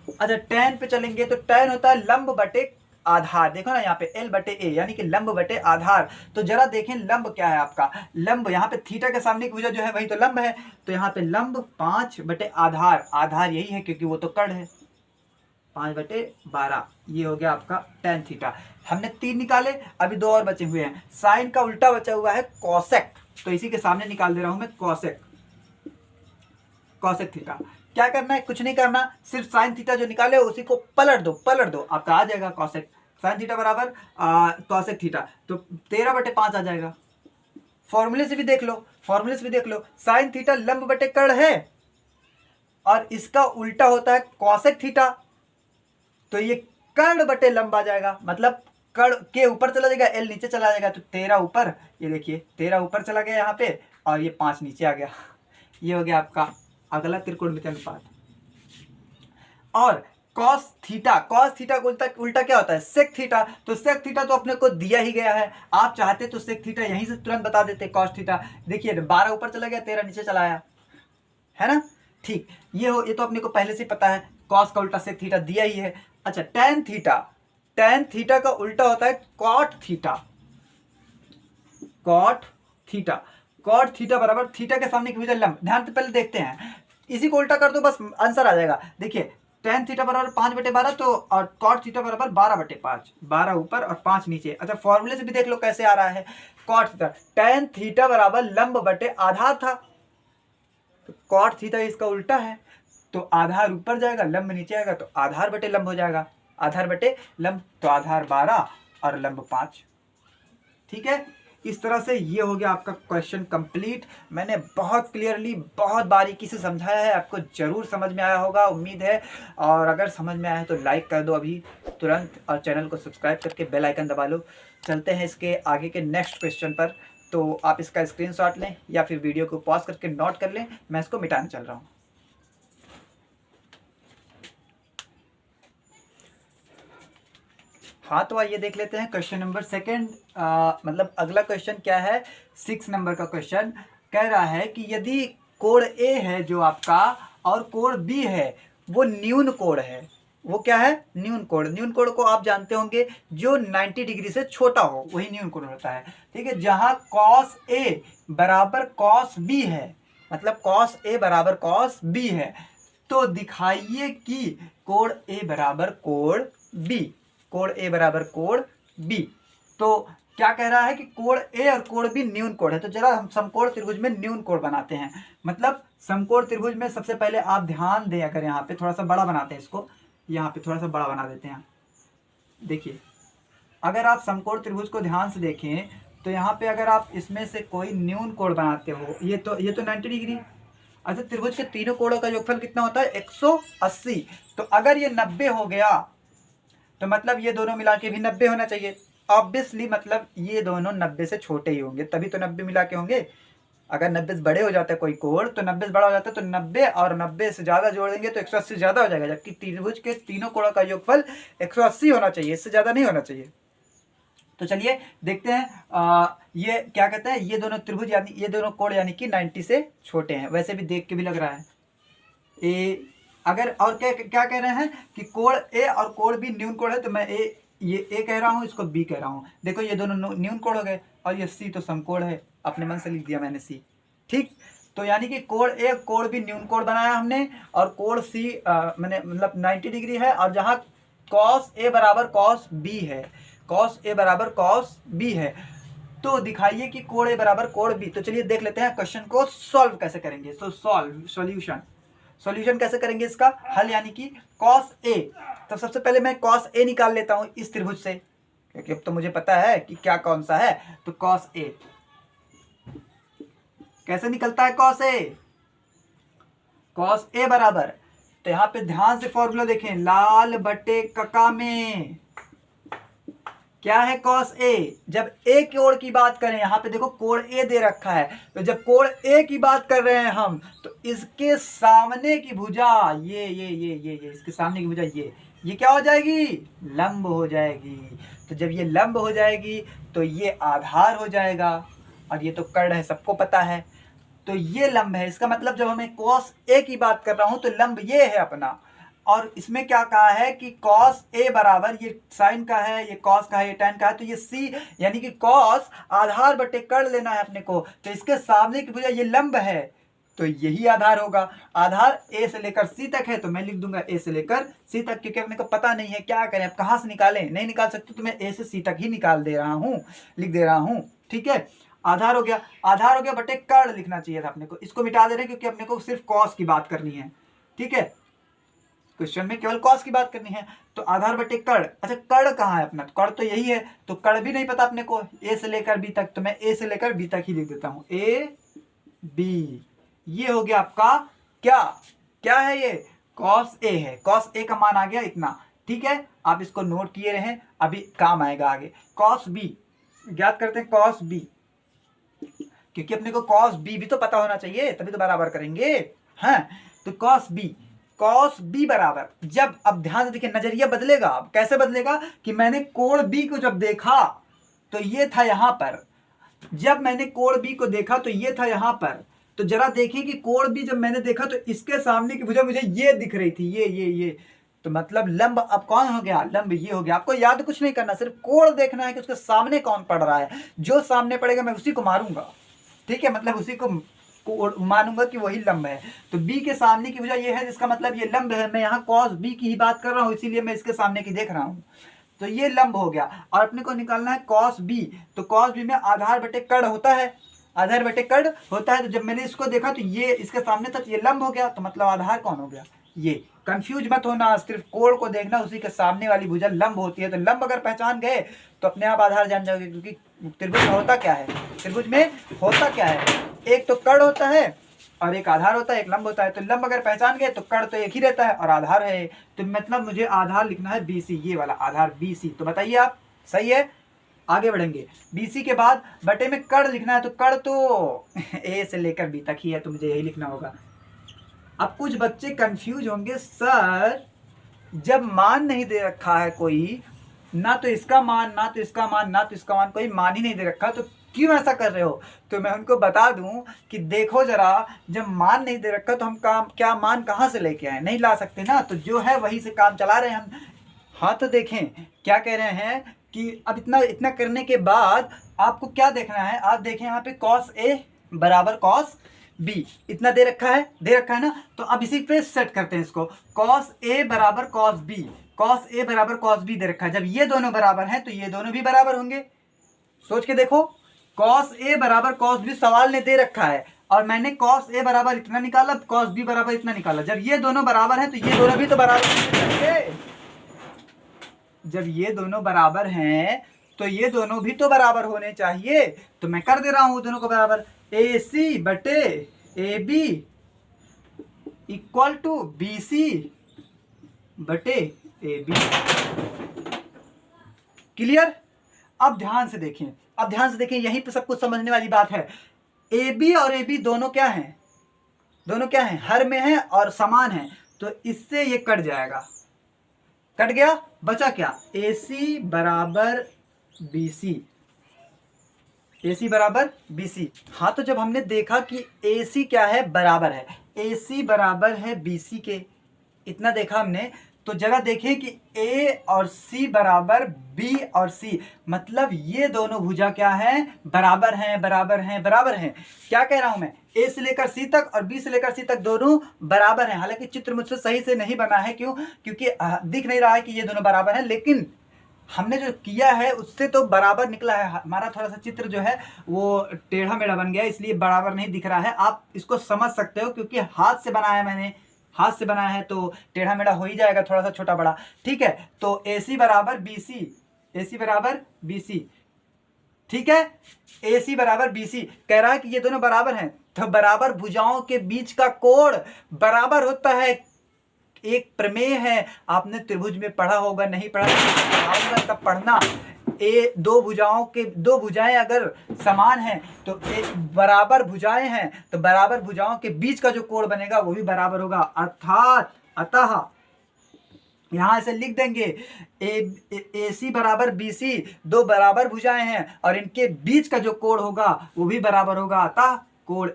अच्छा, टेन पे चलेंगे तो टेन होता है लंब बटे आधार, देखो ना यहाँ पे L बटे A, यानी कि लंब बटे आधार। तो जरा देखें लंब क्या है आपका, लंब यहाँ पे थीटा के सामने की भुजा जो है वही तो लंब है, तो यहाँ पे लंब 5 बटे आधार, आधार यही है क्योंकि वो तो कर्ण है, 5 बटे 12। ये हो गया आपका टेन थीटा। हमने 3 निकाले, अभी 2 और बचे हुए हैं। साइन का उल्टा बचा हुआ है कॉसेक, तो इसी के सामने निकाल दे रहा हूं मैं कॉसेक, कॉसेक थीटा। क्या करना है? कुछ नहीं करना, सिर्फ साइन थीटा जो निकाले उसी को पलट दो, पलट दो, आपका आ जाएगा कॉसेक, साइन थीटा बराबर कॉसेक थीटा, तो 13 बटे 5 आ जाएगा। फॉर्मूले से भी देख लो, फॉर्मूले से भी देख लो, साइन थीटा लंब बटे कर्ण है और इसका उल्टा होता है कॉसेक थीटा, तो ये कर्ण बटे लंब आ जाएगा, मतलब कर्ण के ऊपर चला जाएगा, L नीचे चला जाएगा, तो 13 ऊपर, ये देखिए 13 ऊपर चला गया यहाँ पे और ये 5 नीचे आ गया। ये हो गया आपका अगला त्रिकोणमितीय अनुपात। और cos थीटा, cos थीटा को उल्टा क्या होता है? sec theta. तो sec थीटा तो अपने को दिया ही गया है, आप चाहते तो sec थीटा यहीं से तुरंत बता देते। cos थीटा देखिए 12 ऊपर चला गया, 13 नीचे चला आया, है ना। ठीक, ये तो अपने को पहले से पता है, cos का उल्टा sec थीटा दिया ही है। अच्छा, tan थीटा, tan थीटा का उल्टा होता है cot theta, cot theta, cot theta बराबर थीटा के सामने की भुजा लंब। ध्यान से पहले देखते हैं, इसी को उल्टा कर दो बस आंसर आ जाएगा। देखिए tan थीटा बराबर 5 बटे 12, तो और cot थीटा बराबर 12 बटे 5, 12 ऊपर और 5 नीचे। अच्छा, फॉर्मूले से भी देख लो कैसे आ रहा है, cot थीटा, tan थीटा बराबर लंब बटे आधार था, तो cot थीटा इसका उल्टा है, तो आधार ऊपर जाएगा लंब नीचे आएगा, तो आधार बटे लंब हो जाएगा, आधार बटे लंब, तो आधार 12 और लंब 5। ठीक है, इस तरह से ये हो गया आपका क्वेश्चन कंप्लीट। मैंने बहुत क्लियरली बहुत बारीकी से समझाया है, आपको ज़रूर समझ में आया होगा उम्मीद है। और अगर समझ में आया है तो लाइक कर दो अभी तुरंत, और चैनल को सब्सक्राइब करके बेल आइकन दबा लो। चलते हैं इसके आगे के नेक्स्ट क्वेश्चन पर। तो आप इसका स्क्रीनशॉट लें या फिर वीडियो को पॉज करके नोट कर लें, मैं इसको मिटाने चल रहा हूँ। हाँ, तो आइए देख लेते हैं क्वेश्चन नंबर सेकंड। मतलब अगला क्वेश्चन क्या है, 6 नंबर का क्वेश्चन कह रहा है कि यदि कोण ए है जो आपका और कोण बी है वो न्यून कोण है। वो क्या है, न्यून कोण। न्यून कोण को आप जानते होंगे, जो 90 डिग्री से छोटा हो वही न्यून कोण होता है। ठीक है, जहां कॉस ए बराबर कॉस बी है, मतलब कॉस ए बराबर कॉस बी है, तो दिखाइए कि कोण ए बराबर कोण बी, कोण ए बराबर कोण बी। तो क्या कह रहा है कि कोण ए और कोण बी न्यून कोण है। तो जरा हम समकोण त्रिभुज में न्यून कोण बनाते हैं। मतलब समकोण त्रिभुज में सबसे पहले आप ध्यान दें, अगर यहाँ पे थोड़ा सा बड़ा बनाते हैं इसको, यहाँ पे थोड़ा सा बड़ा बना देते हैं। देखिए, अगर आप समकोण त्रिभुज को ध्यान से देखें तो यहाँ पे अगर आप इसमें से कोई न्यून कोण बनाते हो, ये तो 90 डिग्री। अच्छा, त्रिभुज के तीनों कोणों का योगफल कितना होता है, 180। तो अगर ये 90 हो गया तो मतलब ये दोनों मिला के भी 90 होना चाहिए ऑब्वियसली। मतलब ये दोनों 90 से छोटे ही होंगे, तभी तो 90 मिला के होंगे। अगर 90 से बड़े हो जाता है कोई कोण, तो 90 से बड़ा हो जाता है तो 90 और 90 से ज़्यादा जोड़ देंगे तो 180 ज़्यादा हो जाएगा। जबकि त्रिभुज के तीनों कोणों का योगफल 180 होना चाहिए, इससे ज़्यादा नहीं होना चाहिए। तो चलिए देखते हैं ये क्या कहते हैं, ये दोनों त्रिभुज यानी ये दोनों कोण यानी कि 90 से छोटे हैं। वैसे भी देख के भी लग रहा है ए। अगर और क्या क्या कह रहे हैं कि कोण ए और कोण बी न्यून कोण है, तो मैं ये ए कह रहा हूँ, इसको बी कह रहा हूँ। देखो ये दोनों न्यून कोण हो गए, और ये सी तो समकोण है, अपने मन से लिख दिया मैंने सी। ठीक, तो यानी कि कोण ए कोण बी न्यून कोण बनाया हमने, और कोण सी मैंने मतलब 90 डिग्री है। और जहाँ कॉस ए बराबर कॉस बी है, कॉस ए बराबर कॉस बी है, तो दिखाइए कि कोण ए बराबर कोण बी। तो चलिए देख लेते हैं क्वेश्चन को सॉल्व कैसे करेंगे। तो सॉल्यूशन कैसे करेंगे इसका हल, यानी कि कॉस ए। तो सबसे पहले मैं कॉस ए निकाल लेता हूं इस त्रिभुज से, क्योंकि अब तो मुझे पता है कि क्या कौन सा है। तो कॉस ए कैसे निकलता है, कॉस ए, कॉस ए बराबर, तो यहां पे ध्यान से फॉर्मूला देखें, लाल बटे कका में क्या है, कॉस ए। जब ए कोण की बात करें, यहाँ पे देखो कोण ए दे रखा है, तो जब कोण ए की बात कर रहे हैं हम, तो इसके सामने की भुजा ये इसके सामने की भुजा ये क्या हो जाएगी, लंब हो जाएगी। तो जब ये लंब हो जाएगी तो ये आधार हो जाएगा, और ये तो कर्ण है, सबको पता है। तो ये लंब है, इसका मतलब जब हमें कॉस ए की बात कर रहा हूं तो लंब ये है अपना। और इसमें क्या कहा है कि कॉस ए बराबर, ये साइन का है, ये कॉस का है, ये टैन का है, तो ये सी यानी कि कॉस आधार बटे कर्ण लेना है अपने को। तो इसके सामने की भुजा ये लंब है, तो यही आधार होगा। आधार ए से लेकर सी तक है, तो मैं लिख दूंगा ए से लेकर सी तक, क्योंकि अपने को पता नहीं है क्या करें, अब कहाँ से निकालें, नहीं निकाल सकते, तो मैं ए से सी तक ही निकाल दे रहा हूँ, लिख दे रहा हूँ। ठीक है, आधार हो गया, आधार हो गया बटे कर्ण लिखना चाहिए था अपने को, इसको मिटा दे रहे हैं क्योंकि अपने को सिर्फ कॉस की बात करनी है। ठीक है, क्वेश्चन में केवल कॉस की बात करनी है, तो आधार बटे कर्ण। अच्छा, कर्ण कहाँ है अपना, कर्ण तो यही है, तो कर्ण भी नहीं पता अपने को ए से लेकर बी तक, तो मैं ए से लेकर बी तक ही लिख देता हूं, ए बी। ये हो गया आपका क्या क्या है, ये कॉस ए है, कॉस ए का मान आ गया इतना। ठीक है, आप इसको नोट किए रहें, अभी काम आएगा आगे। कॉस बी ज्ञात करते हैं, कॉस बी, क्योंकि अपने को कॉस बी भी तो पता होना चाहिए, तभी तो बराबर करेंगे। हाँ, तो कॉस बी बराबर, जब अब ध्यान से देखिए नजरिया बदलेगा। अब कैसे बदलेगा कि मैंने कोण बी को जब देखा तो ये था यहां पर, जब मैंने कोण बी को देखा तो ये था यहां पर। तो जरा देखिए कि कोण बी जब मैंने देखा तो इसके सामने की भुजा मुझे ये दिख रही थी, ये तो मतलब लंब अब कौन हो गया, लंब ये हो गया। आपको याद कुछ नहीं करना, सिर्फ कोण देखना है कि उसके सामने कौन पड़ रहा है। जो सामने पड़ेगा मैं उसी को मारूंगा। ठीक है, मतलब उसी को मानूंगा कि वही लंब है। तो बी के सामने की भुजा ये है, जिसका मतलब ये लंब है। मैं यहाँ कॉस बी की ही बात कर रहा हूँ, इसीलिए मैं इसके सामने की देख रहा हूँ। तो ये लंब हो गया, और अपने को निकालना है कॉस बी। तो कॉस बी में आधार बटे कर्ण होता है, आधार बटे कर्ण होता है। तो जब मैंने इसको देखा तो ये इसके सामने तक ये लंब हो गया, तो मतलब आधार कौन हो गया, ये। कंफ्यूज मत होना, सिर्फ कोण को देखना, उसी के सामने वाली भुजा लंब होती है। तो लंब अगर पहचान गए तो अपने आप आधार जान जाओगे, क्योंकि त्रिभुज में होता क्या है, त्रिभुज में होता क्या है, एक तो कर्ण होता है और एक आधार होता है, एक लंब होता है। तो लंब अगर पहचान गए तो कर्ण तो एक ही रहता है और आधार है, तो मतलब मुझे आधार लिखना है BC, ये वाला आधार BC। तो बताइए आप, सही है, आगे बढ़ेंगे। BC के बाद बटे में कर्ण लिखना है, तो कर्ण तो A से लेकर B तक ही है, तो मुझे यही लिखना होगा। अब कुछ बच्चे कंफ्यूज होंगे, सर जब मान नहीं दे रखा है कोई, ना तो इसका मान, ना तो इसका मान, ना तो इसका मान, कोई मान ही नहीं दे रखा, तो क्यों ऐसा कर रहे हो? तो मैं उनको बता दूं कि देखो जरा, जब मान नहीं दे रखा तो हम काम क्या मान कहाँ से लेके आए, नहीं ला सकते ना, तो जो है वही से काम चला रहे हैं हम। हाँ तो देखें क्या कह रहे हैं कि अब इतना इतना करने के बाद आपको क्या देखना है, आप देखें यहाँ पे cos A बराबर cos B इतना दे रखा है ना। तो अब इसी पे सेट करते हैं इसको, cos A बराबर cos B, cos A बराबर cos B दे रखा है। जब ये दोनों बराबर हैं तो ये दोनों भी बराबर होंगे। सोच के देखो, cos A बराबर cos B सवाल ने दे रखा है और मैंने cos A बराबर इतना निकाला, cos B बराबर इतना निकाला। जब ये दोनों बराबर हैं तो ये दोनों भी तो बराबर होंगे। जब ये दोनों बराबर हैं तो ये दोनों भी तो बराबर होने चाहिए। तो मैं कर दे रहा हूं दोनों को बराबर, AC बटे AB इक्वल टू BC बटे AB। क्लियर? अब ध्यान से देखें, अब ध्यान से देखें, यहीं पे सब कुछ समझने वाली बात है। AB और AB दोनों क्या हैं, दोनों क्या हैं, हर में हैं और समान हैं, तो इससे ये कट जाएगा, कट गया, बचा क्या, AC बराबर BC, AC बराबर BC। हाँ तो जब हमने देखा कि AC क्या है, बराबर है, AC बराबर है BC के, इतना देखा हमने, तो जरा देखें कि A और C बराबर B और C, मतलब ये दोनों भुजा क्या हैं, बराबर हैं, बराबर हैं, बराबर हैं। क्या कह रहा हूं मैं, A से लेकर C तक और B से लेकर C तक दोनों बराबर हैं। हालांकि चित्र मुझसे सही से नहीं बना है, क्यों, क्योंकि दिख नहीं रहा है कि ये दोनों बराबर हैं, लेकिन हमने जो किया है उससे तो बराबर निकला है। हमारा थोड़ा सा चित्र जो है वो टेढ़ा मेढ़ा बन गया, इसलिए बराबर नहीं दिख रहा है। आप इसको समझ सकते हो क्योंकि हाथ से बनाया मैंने, हाथ से बनाया है तो टेढ़ा मेढ़ा हो ही जाएगा, थोड़ा सा छोटा बड़ा, ठीक है। तो AC बराबर BC, AC बराबर BC, ठीक है, AC बराबर BC कह रहा है कि ये दोनों बराबर हैं, तो बराबर भुजाओं के बीच का कोण बराबर होता है। एक प्रमेय है, आपने त्रिभुज में पढ़ा होगा, नहीं पढ़ा होगा तब पढ़ना। दो भुजाओं के, दो भुजाएं अगर समान हैं तो बराबर भुजाएं हैं, तो बराबर भुजाओं के बीच का जो कोण बनेगा वो भी बराबर होगा। अर्थात अतः यहां से लिख देंगे AC बराबर BC, दो बराबर भुजाएं हैं और इनके बीच का जो कोण होगा वो भी बराबर होगा, अतः कोण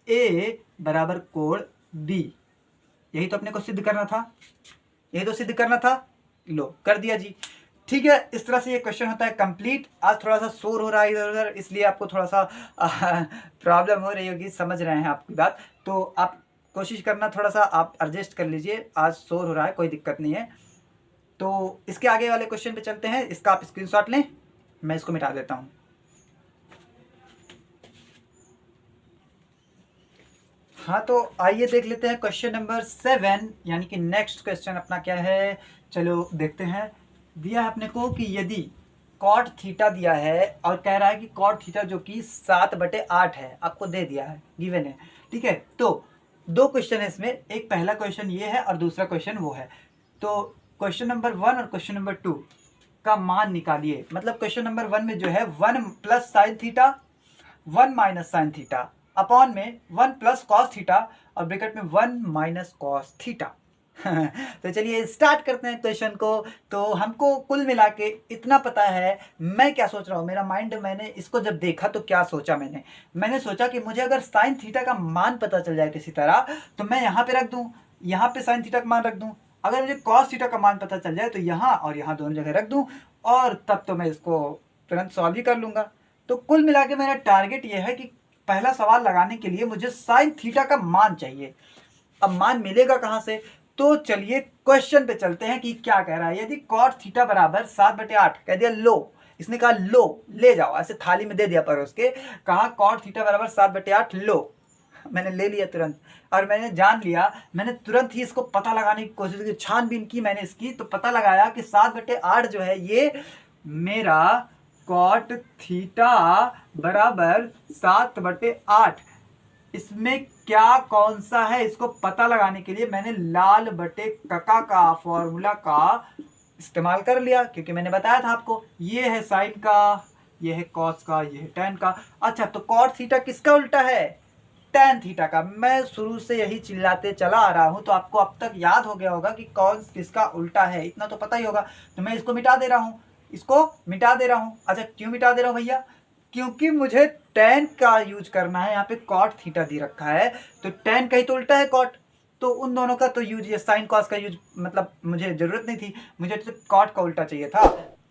A बराबर कोण B। यही तो अपने को सिद्ध करना था, यही तो सिद्ध करना था, लो कर दिया जी। ठीक है, इस तरह से ये क्वेश्चन होता है कंप्लीट। आज थोड़ा सा शोर हो रहा है इधर उधर, इसलिए आपको थोड़ा सा प्रॉब्लम हो रही होगी, समझ रहे हैं आपकी बात, तो आप कोशिश करना थोड़ा सा आप एडजस्ट कर लीजिए। आज शोर हो रहा है, कोई दिक्कत नहीं है। तो इसके आगे वाले क्वेश्चन पे चलते हैं, इसका आप स्क्रीनशॉट लें, मैं इसको मिटा देता हूँ। हाँ तो आइए देख लेते हैं क्वेश्चन नंबर 7, यानी कि नेक्स्ट क्वेश्चन अपना क्या है, चलो देखते हैं। दिया है अपने को कि यदि कॉट थीटा दिया है और कह रहा है कि कॉट थीटा जो कि 7/8 है, आपको दे दिया है, गिवन है, ठीक है। तो दो क्वेश्चन है इसमें, एक पहला क्वेश्चन ये है और दूसरा क्वेश्चन वो है। तो क्वेश्चन नंबर 1 और क्वेश्चन नंबर 2 का मान निकालिए। मतलब क्वेश्चन नंबर 1 में जो है 1 plus sine theta, 1 minus sine theta, upon में 1 प्लस कॉस थीटा और ब्रैकेट में 1 माइनस कॉस थीटा। तो चलिए स्टार्ट करते हैं क्वेश्चन को। तो हमको कुल मिला के इतना पता है, मैं क्या सोच रहा हूँ, मेरा माइंड, मैंने इसको जब देखा तो क्या सोचा, मैंने सोचा कि मुझे अगर साइन थीटा का मान पता चल जाए किसी तरह, तो मैं यहाँ पे रख दूँ, यहाँ पे साइन थीटा का मान रख दूँ। अगर मुझे कॉस थीटा का मान पता चल जाए तो यहाँ और यहाँ दोनों जगह रख दूँ, और तब तो मैं इसको तुरंत सॉल्व ही कर लूँगा। तो कुल मिला के मेरा टारगेट ये है कि पहला सवाल लगाने के लिए मुझे साइन थीटा का मान चाहिए। अब मान मिलेगा कहाँ से, तो चलिए क्वेश्चन पे चलते हैं कि क्या कह रहा है। यदि कॉट थीटा बराबर 7/8 कह दिया, लो, इसने कहा लो, ले जाओ, ऐसे थाली में दे दिया परोस के, कहा कॉट थीटा बराबर 7/8 लो। मैंने ले लिया तुरंत, और मैंने जान लिया, मैंने तुरंत ही इसको पता लगाने की कोशिश की, छानबीन की मैंने इसकी, तो पता लगाया कि 7/8 जो है ये मेरा कॉट थीटा बराबर 7/8। इसमें क्या कौन सा है, इसको पता लगाने के लिए मैंने लाल बटे कका का फॉर्मूला का इस्तेमाल कर लिया, क्योंकि मैंने बताया था आपको ये है साइन का, ये है कॉस का, ये है टैन का। अच्छा, तो कॉट थीटा किसका उल्टा है? टैन थीटा का। मैं शुरू से यही चिल्लाते चला आ रहा हूं, तो आपको अब तक याद हो गया होगा कि कौन किसका उल्टा है, इतना तो पता ही होगा। तो मैं इसको मिटा दे रहा हूं, इसको मिटा दे रहा हूं। अच्छा, क्यों मिटा दे रहा हूं भैया? क्योंकि मुझे टैन का यूज करना है। यहाँ पे कॉट थीटा दी रखा है, तो टैन का ही तो उल्टा है कॉट, तो उन दोनों का तो यूज, ये साइन कॉस का यूज मतलब मुझे जरूरत नहीं थी, मुझे तो कॉट का उल्टा चाहिए था,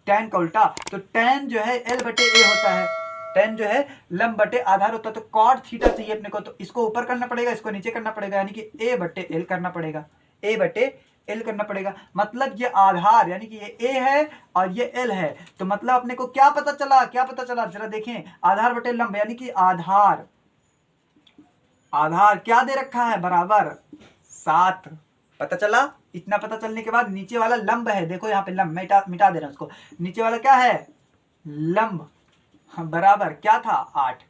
टैन का उल्टा। तो टैन जो है L बटे ए होता है, टैन जो है लंब बटे आधार होता है। तो कॉट थीटा चाहिए अपने को, तो इसको ऊपर करना पड़ेगा, इसको नीचे करना पड़ेगा, यानी कि ए बटे एल करना पड़ेगा, ए बटे एल करना पड़ेगा। मतलब ये आधार यानी कि ये ए है और ये एल है, तो मतलब अपने को क्या पता चला, क्या पता चला जरा देखें, आधार बटे लंब यानी कि आधार, आधार क्या दे रखा है बराबर 7। पता चला। इतना पता चलने के बाद नीचे वाला लंब है, देखो यहाँ पे लंब, मिटा दे रहा हूं उसको। नीचे वाला क्या है? लंब, बराबर क्या था? 8।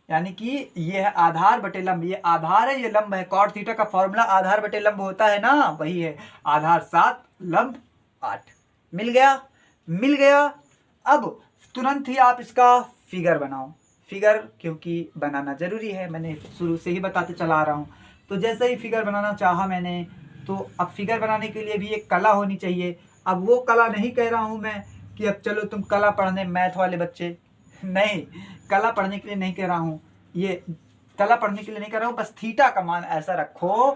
यानी कि ये है आधार बटे लंब, ये आधार है, ये लंब है। कॉट थीटा का फॉर्मूला आधार बटे लंब होता है ना, वही है। आधार 7, लंब 8। मिल गया, मिल गया। अब तुरंत ही आप इसका फिगर बनाओ, फिगर क्योंकि बनाना जरूरी है, मैंने शुरू से ही बताते चला आ रहा हूँ। तो जैसे ही फिगर बनाना चाहा मैंने, तो अब फिगर बनाने के लिए भी एक कला होनी चाहिए। अब वो कला नहीं कह रहा हूँ मैं कि अब चलो तुम कला पढ़ने, मैथ वाले बच्चे, नहीं, कला पढ़ने के लिए नहीं कह रहा हूँ, ये कला पढ़ने के लिए नहीं कह रहा हूँ। बस थीटा का मान ऐसा रखो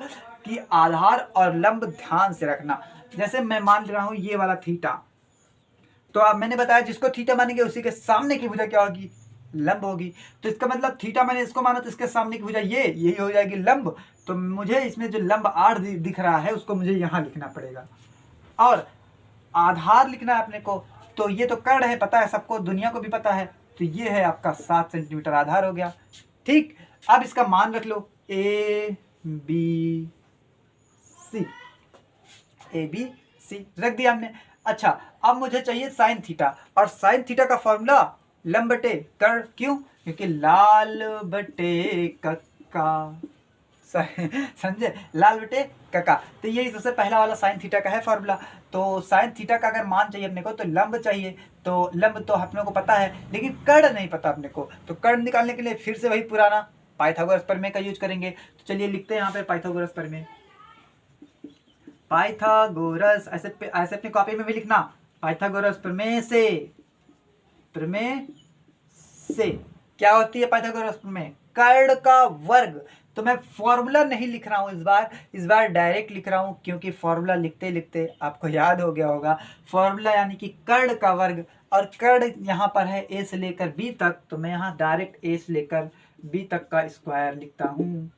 कि आधार और लंब ध्यान से रखना। जैसे मैं मान ले रहा हूँ ये वाला थीटा, तो अब मैंने बताया जिसको थीटा मानेंगे उसी के सामने की भुजा क्या होगी? लंब होगी। तो इसका मतलब थीटा मैंने इसको माना, तो इसके सामने की भुजा ये, यही हो जाएगी लंब। तो मुझे इसमें जो लंब 8 दिख रहा है उसको मुझे यहाँ लिखना पड़ेगा, और आधार लिखना है अपने को। तो ये तो कर्ण है, पता है सबको, दुनिया को भी पता है। तो ये है आपका 7 सेंटीमीटर आधार हो गया। ठीक, अब इसका मान रख लो A B C, A B C रख दिया हमने। अच्छा, अब मुझे चाहिए साइन थीटा, और साइन थीटा का फॉर्मूला लंब बटे कर्ण। क्यों? क्योंकि लाल बटे कक्का, समझे, लाल बटे कका। तो यही सबसे पहला वाला साइन थीटा का है फॉर्मूला। तो साइन थीटा का अगर मान चाहिए अपने को, तो लंब चाहिए। तो लंब तो अपने को पता है, लेकिन कर्ण नहीं पता अपने को। तो कर्ण निकालने के लिए फिर से वही पुराना पाइथागोरस प्रमेय का यूज करेंगे। तो चलिए लिखते हैं यहाँ पे पाइथागोरस प्रमेय। पाइथागोरस, ऐसे अपनी कॉपी में भी लिखना, पाइथागोरस प्रमेय से, प्रमेय से क्या होती है पाइथागोरस प्रमेय? कर्ण का वर्ग। तो मैं फॉर्मूला नहीं लिख रहा हूं इस बार डायरेक्ट लिख रहा हूं, क्योंकि फॉर्मूला लिखते लिखते आपको याद हो गया होगा। फॉर्मूला यानी कि कर्ण का वर्ग, और कर्ण यहाँ पर है ए से लेकर बी तक, तो मैं यहाँ डायरेक्ट ए से लेकर बी तक का स्क्वायर लिखता हूँ।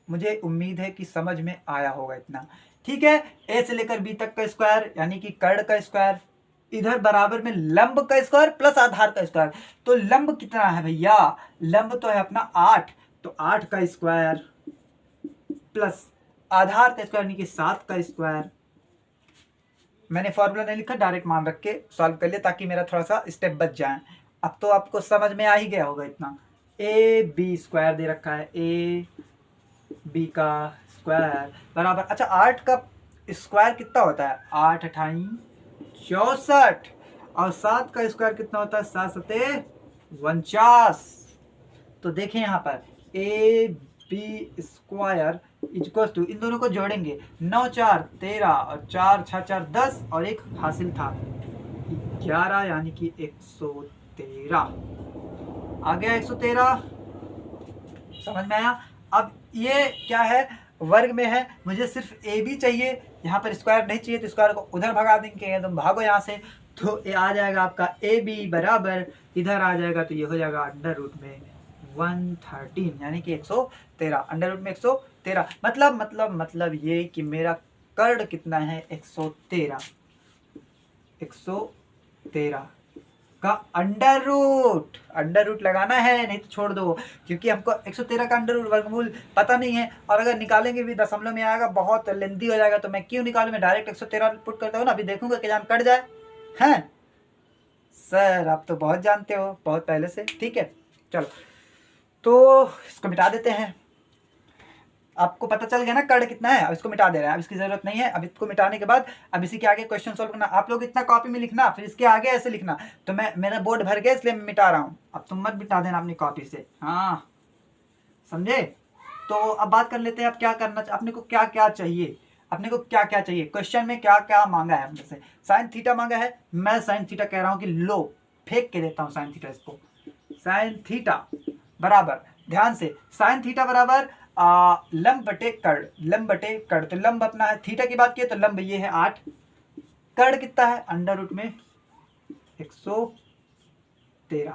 मुझे उम्मीद है कि समझ में आया होगा इतना। ठीक है, ए से लेकर बी तक का स्क्वायर यानी कि कर्ण का स्क्वायर, इधर बराबर में लंब का स्क्वायर प्लस आधार का स्क्वायर। तो लंब कितना है भैया? लंब तो है अपना 8, तो 8 का स्क्वायर प्लस आधार का स्क्वायर यानी कि 7 का स्क्वायर। मैंने फॉर्मूला नहीं लिखा, डायरेक्ट मान रख के सॉल्व कर लिया, ताकि मेरा थोड़ा सा स्टेप बच जाए। अब तो आपको समझ में आ ही गया होगा इतना। ए बी स्क्वायर दे रखा है, ए बी का स्क्वायर बराबर, अच्छा 8 का स्क्वायर कितना होता है? 8 अठाई 64, और 7 का स्क्वायर कितना होता है? 7 सते 49। तो देखें यहाँ पर a b square equal to, इन दोनों को जोड़ेंगे, 9 4 13 और 4 6 4 10, और एक हासिल था 11 यानी कि 113 आ गया। 113 समझ में आया? अब ये क्या है? वर्ग में है, मुझे सिर्फ ए बी चाहिए, यहाँ पर स्क्वायर नहीं चाहिए, तो स्क्वायर को उधर भगा देंगे, तुम भागो यहाँ से। तो ये आ जाएगा आपका ए बी बराबर, इधर आ जाएगा तो ये हो जाएगा अंडर रूट में 113 यानी कि 113, अंडर रूट में 113। मतलब ये कि मेरा कर्ण कितना है? 113, 113 का अंडर रूट लगाना है, नहीं तो छोड़ दो, क्योंकि हमको 113 का अंडर रूट वर्गमूल पता नहीं है, और अगर निकालेंगे भी दशमलव में आएगा, बहुत लेंदी हो जाएगा। तो मैं क्यों निकालूं, मैं डायरेक्ट 113 पुट करता हूँ ना, अभी देखूंगा कि जान कट जाए हैं। सर आप तो बहुत जानते हो, बहुत पहले से। ठीक है चलो, तो इसको मिटा देते हैं। आपको पता चल गया ना कर्ण कितना है। अब इसको मिटा दे रहे हैं, अब इसकी जरूरत नहीं है। अब इसको मिटाने के बाद अब इसी के आगे क्वेश्चन सॉल्व करना। आप लोग इतना कॉपी में लिखना, फिर इसके आगे ऐसे लिखना। तो मेरा बोर्ड भर गया इसलिए मैं मिटा रहा हूँ। अब तुम मत मिटा देना अपनी कॉपी से, हाँ समझे। तो अब बात कर लेते हैं, अब क्या करना, अपने को क्या क्या चाहिए, अपने को क्या क्या चाहिए। क्वेश्चन में क्या क्या मांगा है अपने से। साइन थीटा मांगा है, मैं साइन थीटा कह रहा हूँ कि लो फेंक के देता हूँ साइन थीटा। इसको साइन थीटा बराबर, ध्यान से, साइन थीटा बराबर लंब बटे कर्ण, लंब बटे कर्ण। तो लंब अपना है, थीटा की बात की तो लंब ये है 8, कर्ण कितना है अंडर रूट में 113,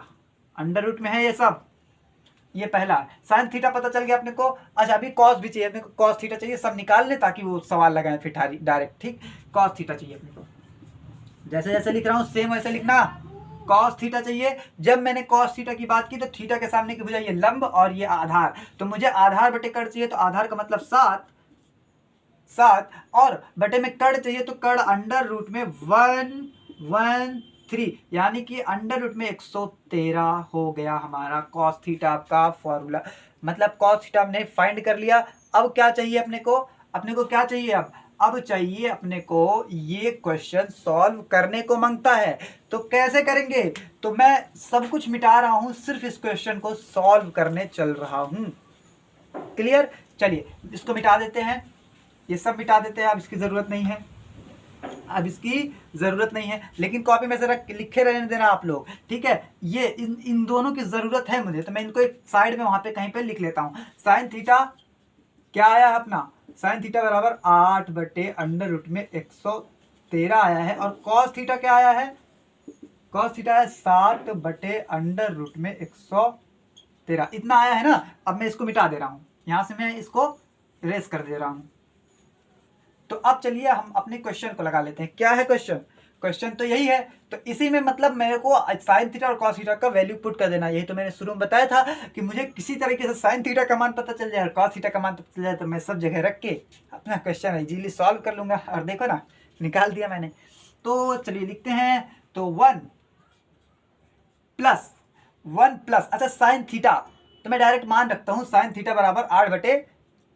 अंडर रूट में है ये सब। ये पहला साइन थीटा पता चल गया अपने को। अच्छा अभी कॉस भी चाहिए अपने को, कॉस थीटा चाहिए, सब निकाल ले ताकि वो सवाल लगाए फिर डायरेक्ट। ठीक, कॉस थीटा चाहिए अपने को, जैसे जैसे लिख रहा हूँ सेम वैसे लिखना। कॉस थीटा चाहिए। जब मैंने कॉस थीटा की बात की तो थीटा के सामने की भुजा ये लंब और ये आधार, तो मुझे आधार बटे कर्ण चाहिए, तो आधार का मतलब 7 और बटे में कर्ण चाहिए, तो कर्ण अंडर रूट में 113, यानी कि अंडर रूट में 113 हो गया हमारा कॉस थीटा का फॉर्मूला। मतलब कॉस थीटा हमने फाइंड कर लिया। अब क्या चाहिए अपने को, अपने को क्या चाहिए अब चाहिए अपने को ये क्वेश्चन सॉल्व करने को मांगता है। तो कैसे करेंगे, तो मैं सब कुछ मिटा रहा हूं, सिर्फ इस क्वेश्चन को सॉल्व करने चल रहा हूं। क्लियर, चलिए इसको मिटा देते हैं, ये सब मिटा देते हैं। अब इसकी जरूरत नहीं है, अब इसकी जरूरत नहीं है, लेकिन कॉपी में जरा लिखे रहने देना आप लोग। ठीक है, ये इन दोनों की जरूरत है मुझे, तो मैं इनको एक साइड में वहां पे कहीं पे लिख लेता हूं। साइन थीटा क्या आया है अपना, साइन थीटा बराबर 8 बटे अंडर रूट में 113 आया है। और कॉस थीटा क्या आया है, कॉस थीटा है 7 बटे अंडर रूट में 113, इतना आया है ना। अब मैं इसको मिटा दे रहा हूं, यहां से मैं इसको इरेज कर दे रहा हूं। तो अब चलिए हम अपने क्वेश्चन को लगा लेते हैं। क्या है क्वेश्चन, क्वेश्चन तो यही है। तो इसी में मतलब मेरे को साइन थीटा और कॉस थीटा का वैल्यू पुट कर देना। यही तो मैंने शुरू में बताया था कि मुझे किसी तरीके से साइन थीटा का मान पता चल जाए और कॉस थीटा का मान पता चल जाए, तो मैं सब जगह रख के अपना क्वेश्चन इजीली सॉल्व कर लूंगा। और देखो ना, निकाल दिया मैंने। तो चलिए लिखते हैं, तो 1 प्लस अच्छा साइन थीटा, तो मैं डायरेक्ट मान रखता हूँ साइन थीटा बराबर 8 बटे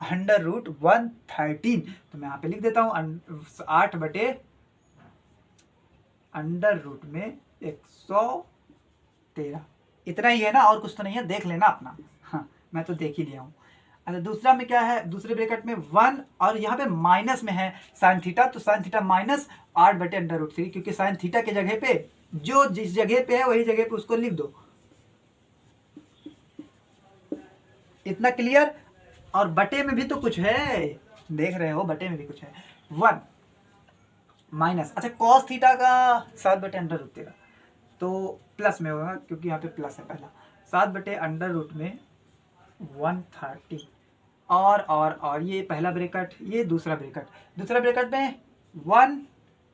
अंडर रूट 113। तो मैं यहाँ पे लिख देता हूँ 8 बटे अंडर रूट में 113, इतना ही है ना, और कुछ तो नहीं है, देख लेना अपना। हाँ मैं तो देख ही लिया हूँ। अच्छा दूसरा में क्या है, दूसरे ब्रैकेट में 1 और यहाँ पे माइनस में है साइन थीटा, तो साइन थीटा माइनस 8 बटे अंडर रूट 3, क्योंकि साइन थीटा के जगह पे जो जिस जगह पे है वही जगह पे उसको लिख दो। इतना क्लियर। और बटे में भी तो कुछ है, देख रहे हो, बटे में भी कुछ है। 1 माइनस, अच्छा कॉस थीटा का 7 बटे अंडर रूट 13, तो प्लस में होगा क्योंकि यहाँ पे प्लस है पहला। 7 बटे अंडर रूट में 130 और ये पहला ब्रैकेट, ये दूसरा ब्रैकेट में 1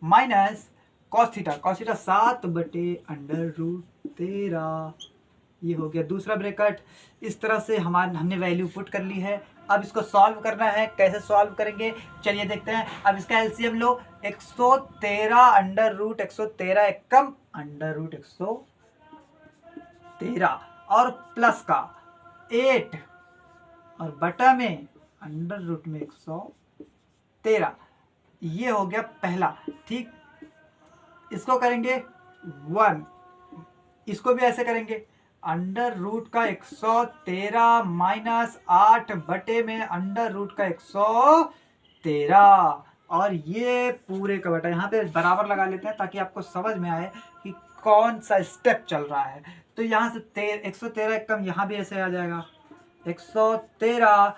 माइनस कॉस थीटा 7 बटे अंडर रूट 13, ये हो गया दूसरा ब्रैकेट। इस तरह से हमने वैल्यू पुट कर ली है। अब इसको सॉल्व करना है, कैसे सॉल्व करेंगे चलिए देखते हैं। अब इसका एलसीएम लो, 113 अंडर रूट 113 एक कम अंडर रूट 113 और प्लस का 8 और बटा में अंडर रूट में 113, ये हो गया पहला। ठीक, इसको करेंगे 1, इसको भी ऐसे करेंगे, अंडर रूट का 113 माइनस 8 बटे में अंडर रूट का 113, और ये पूरे का बटा। यहाँ पे बराबर लगा लेते हैं ताकि आपको समझ में आए कि कौन सा स्टेप चल रहा है। तो यहाँ से 113 कम, यहाँ भी ऐसे आ जाएगा 113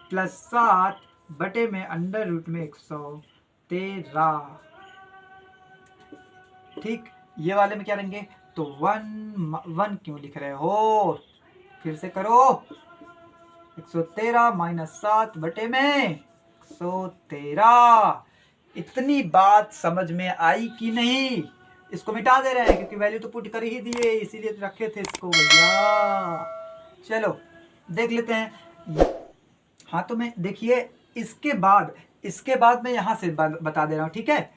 प्लस 7 बटे में अंडर रूट में 113। ठीक, ये वाले में क्या लेंगे, तो 1 क्यों लिख रहे हो, फिर से करो। 113 माइनस 7 बटे में 113। इतनी बात समझ में आई कि नहीं। इसको मिटा दे रहे हैं क्योंकि वैल्यू तो पुट कर ही दिए, इसीलिए तो रखे थे इसको भैया। चलो देख लेते हैं। हाँ तो मैं देखिए, इसके बाद मैं यहाँ से बता दे रहा हूँ। ठीक है,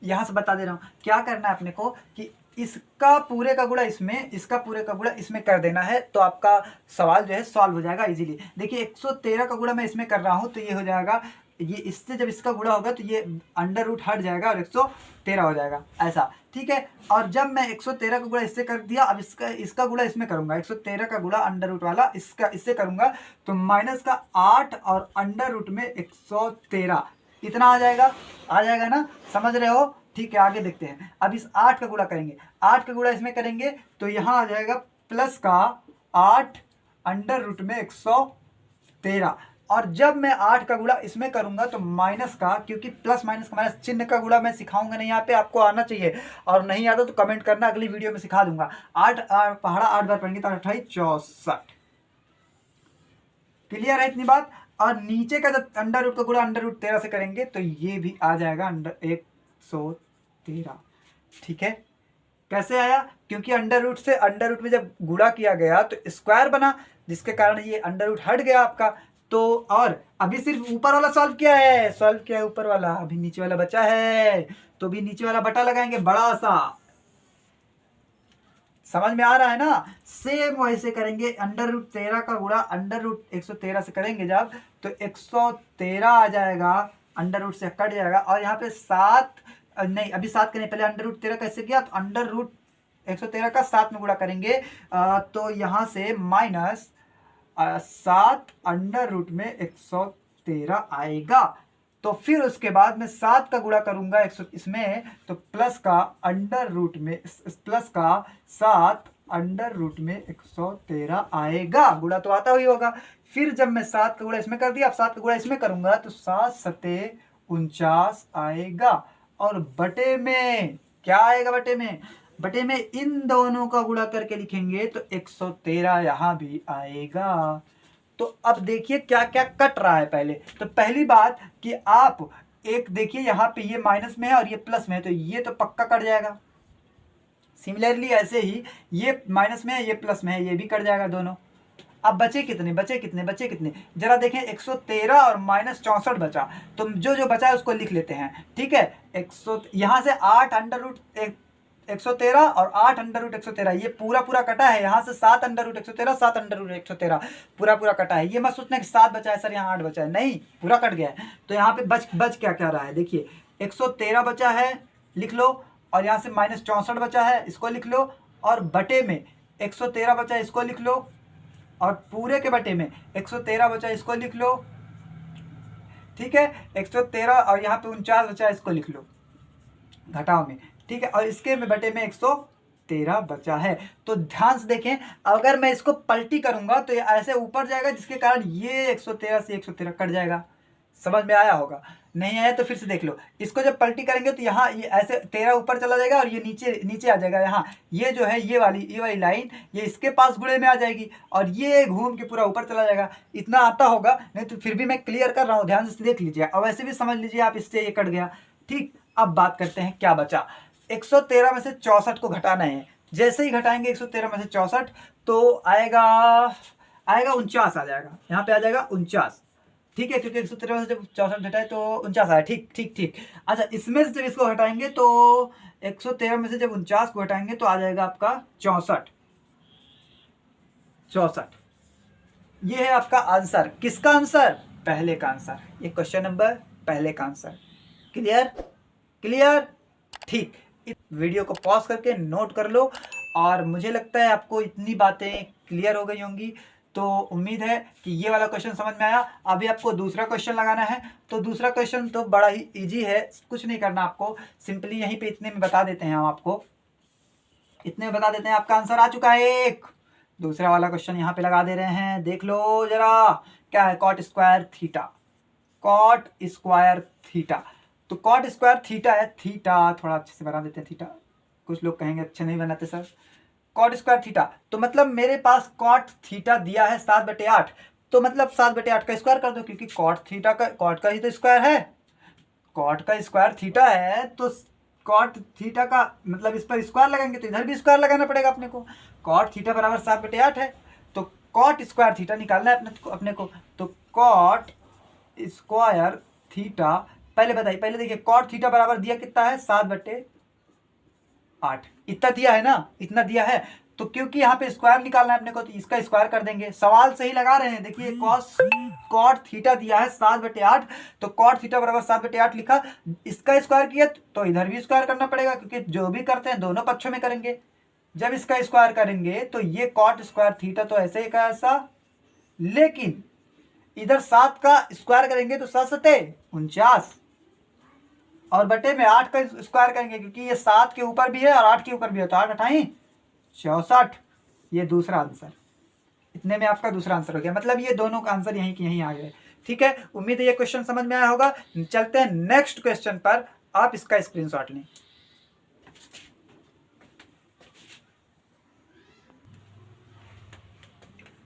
यहाँ से बता दे रहा हूँ क्या करना है अपने को, कि इसका पूरे का गुणा इसमें, इसका पूरे का गुणा इसमें कर देना है, तो आपका सवाल जो है सॉल्व हो जाएगा इजीली। देखिए 113 का गुणा मैं इसमें कर रहा हूँ, तो ये हो जाएगा, ये इससे जब इसका गुणा होगा तो ये अंडर रूट हट जाएगा और 113 हो जाएगा, ऐसा, ठीक है। और जब मैं 113 का गुणा इससे कर दिया, अब इसका गुणा इसमें करूंगा, 113 का गुणा अंडर रूट वाला इसका इससे करूंगा, तो माइनस का 8 और अंडर रूट में 113, इतना आ जाएगा ना, समझ रहे हो? ठीक है, आगे देखते हैं। अब इस 8 का गुणा करेंगे, 8 का गुणा इसमें करेंगे तो यहाँ आ जाएगा प्लस का 8 अंडर रूट में 113, और जब मैं 8 का गुणा इसमें करूंगा तो माइनस का, क्योंकि प्लस माइनस का माइनस चिन्ह का गुणा मैं सिखाऊंगा नहीं यहाँ पे, आपको आना चाहिए, और नहीं आता तो कमेंट करना, अगली वीडियो में सिखा दूंगा। 8 पहाड़ा 8 बार पढ़ेंगे तो 28 64, क्लियर है इतनी बात। और नीचे का जब अंडर रूट का गुणा अंडर रूट 13 से करेंगे तो ये भी आ जाएगा अंडर 113, ठीक है। कैसे आया? क्योंकि अंडर रूट से अंडर रूट में जब गुणा किया गया तो स्क्वायर बना, जिसके कारण ये अंडर रूट हट गया आपका। तो और अभी सिर्फ ऊपर वाला सॉल्व किया है ऊपर वाला, अभी नीचे वाला बचा है, तो भी नीचे वाला बटा लगाएंगे बड़ा सा, समझ में आ रहा है ना? सेम वैसे करेंगे, अंडर रूट 13 का गुणा अंडर रूट 113 से करेंगे जब, तो 113 आ जाएगा, अंडर रूट से कट जाएगा, और यहाँ पे 7 नहीं, अभी 7 करें, पहले अंडर रूट 13 कैसे किया, तो अंडर रूट 113 का 7 में गुणा करेंगे, तो यहाँ से माइनस 7 अंडर रूट में 113 आएगा। तो फिर उसके बाद मैं 7 का गुणा करूंगा इसमें, तो प्लस का अंडर रूट में प्लस का 7 अंडर रूट में 113 आएगा, गुणा तो आता ही होगा। फिर जब मैं 7 का गुणा इसमें कर दिया, अब 7 का गुणा इसमें करूंगा तो 7 सते 49 आएगा, और बटे में क्या आएगा, बटे में इन दोनों का गुणा करके लिखेंगे तो 113 यहां भी आएगा। तो अब देखिए क्या क्या कट रहा है। पहले तो पहली बात कि आप एक देखिए, यहाँ पे ये माइनस में है और ये प्लस में है, तो ये तो पक्का कट जाएगा। सिमिलरली ऐसे ही ये माइनस में है, ये प्लस में है, ये भी कट जाएगा दोनों। अब बचे कितने, जरा देखें, 113 और माइनस 64 बचा, तो जो बचा है उसको लिख लेते हैं, ठीक है। 100 यहाँ से 8 अंडर रूट 113 और 8 अंडर रूट 113, ये पूरा कटा है। यहाँ से 7 अंडर रूट 113, 7 अंडर रूट 113, पूरा कटा है। ये मत सोचना कि 7 बचा है सर, यहाँ 8 बचा है, नहीं, पूरा कट गया है। तो यहाँ पे बच क्या रहा है, देखिए 113 बचा है, लिख लो, और यहाँ से माइनस 64 बचा है, इसको लिख लो, और बटे में 113 बचा है, इसको लिख लो, और पूरे के बटे में 113 बचा है, इसको लिख लो, ठीक है। 113 और यहाँ पे 49 बचा है, इसको लिख लो घटाओ में, ठीक है। और इसके में बटे में 113 बचा है। तो ध्यान से देखें, अगर मैं इसको पलटी करूंगा तो ये ऐसे ऊपर जाएगा, जिसके कारण ये 113 से 113 कट जाएगा। समझ में आया होगा? नहीं आया तो फिर से देख लो। इसको जब पलटी करेंगे तो यहाँ ये ऐसे 13 ऊपर चला जाएगा और ये नीचे आ जाएगा। यहाँ ये जो है ये वाली लाइन ये इसके पास गुणे में आ जाएगी और ये घूम के पूरा ऊपर चला जाएगा। इतना आता होगा, नहीं तो फिर भी मैं क्लियर कर रहा हूँ, ध्यान से देख लीजिए। और वैसे भी समझ लीजिए आप, इससे ये कट गया, ठीक। अब बात करते हैं क्या बचा। 113 में से 64 को घटाना है। जैसे ही घटाएंगे 113 में से 64 तो आएगा 49 आ जाएगा, यहाँ पे आ जाएगा 49, ठीक है। क्योंकि 113 में से जब 64 घटाए तो 49 आया, ठीक। अच्छा, इसमें से जब इसको हटाएंगे तो 113 में से जब 49 को हटाएंगे तो आ जाएगा आपका 64। ये है आपका आंसर। किसका आंसर? पहले का आंसर। ये क्वेश्चन नंबर पहले का आंसर। क्लियर, ठीक। इस वीडियो को पॉज करके नोट कर लो, और मुझे लगता है आपको इतनी बातें क्लियर हो गई होंगी। तो उम्मीद है कि ये वाला क्वेश्चन समझ में आया। अभी आपको दूसरा क्वेश्चन लगाना है। तो दूसरा क्वेश्चन तो बड़ा ही इजी है, कुछ नहीं करना आपको, सिंपली यहीं पे इतने में बता देते हैं हम आपको, इतने में बता देते हैं। आपका आंसर आ चुका है एक। दूसरा वाला क्वेश्चन यहाँ पे लगा दे रहे हैं, देख लो जरा क्या है। Cot square theta. तो कॉट स्क्वायर थीटा है, थीटा थोड़ा अच्छे से बना देते हैं। थीटा कुछ लोग कहेंगे अच्छे नहीं बनाते सर। कॉट स्क्वायर थीटा, तो मतलब मेरे पास कॉट थीटा दिया है 7/8, तो मतलब 7/8 का स्क्वायर कर दो, क्योंकि कॉट का ही तो स्क्वायर है। कॉट का स्क्वायर थीटा है, तो कॉट थीटा का मतलब इस पर स्क्वायर लगाएंगे तो इधर भी स्क्वायर लगाना पड़ेगा अपने को। कॉट थीटा बराबर 7/8 है, तो कॉट स्क्वायर थीटा निकालना है अपने को। तो कॉट स्क्वायर थीटा, पहले बताइए, पहले देखिए कॉट थीटा बराबर दिया कितना है 7/8, 8 इतना दिया है ना, इतना दिया है। तो क्योंकि यहाँ पे स्क्वायर निकालना है अपने को, तो इसका स्क्वायर कर देंगे। सवाल सही लगा रहे हैं। देखिए कॉट थीटा दिया है 7/8, तो कॉट थीटा बराबर 7/8 लिखा। इसका स्क्वायर किया तो इधर भी स्क्वायर करना पड़ेगा, क्योंकि जो भी करते हैं दोनों पक्षों में करेंगे। जब इसका स्क्वायर करेंगे तो ये कॉट स्क्वायर थीटा तो ऐसे ही का ऐसा, लेकिन इधर 7 का स्क्वायर करेंगे तो 7 सते 49, और बटे में 8 का स्क्वायर करेंगे, क्योंकि ये 7 के ऊपर भी है और 8 के ऊपर भी है, तो 8 अठाई 64। ये दूसरा आंसर, इतने में आपका दूसरा आंसर हो गया। मतलब ये दोनों का आंसर यहीं के यहीं आ गए। ठीक है, उम्मीद है ये क्वेश्चन समझ में आया होगा। चलते हैं नेक्स्ट क्वेश्चन पर, आप इसका स्क्रीनशॉट लें।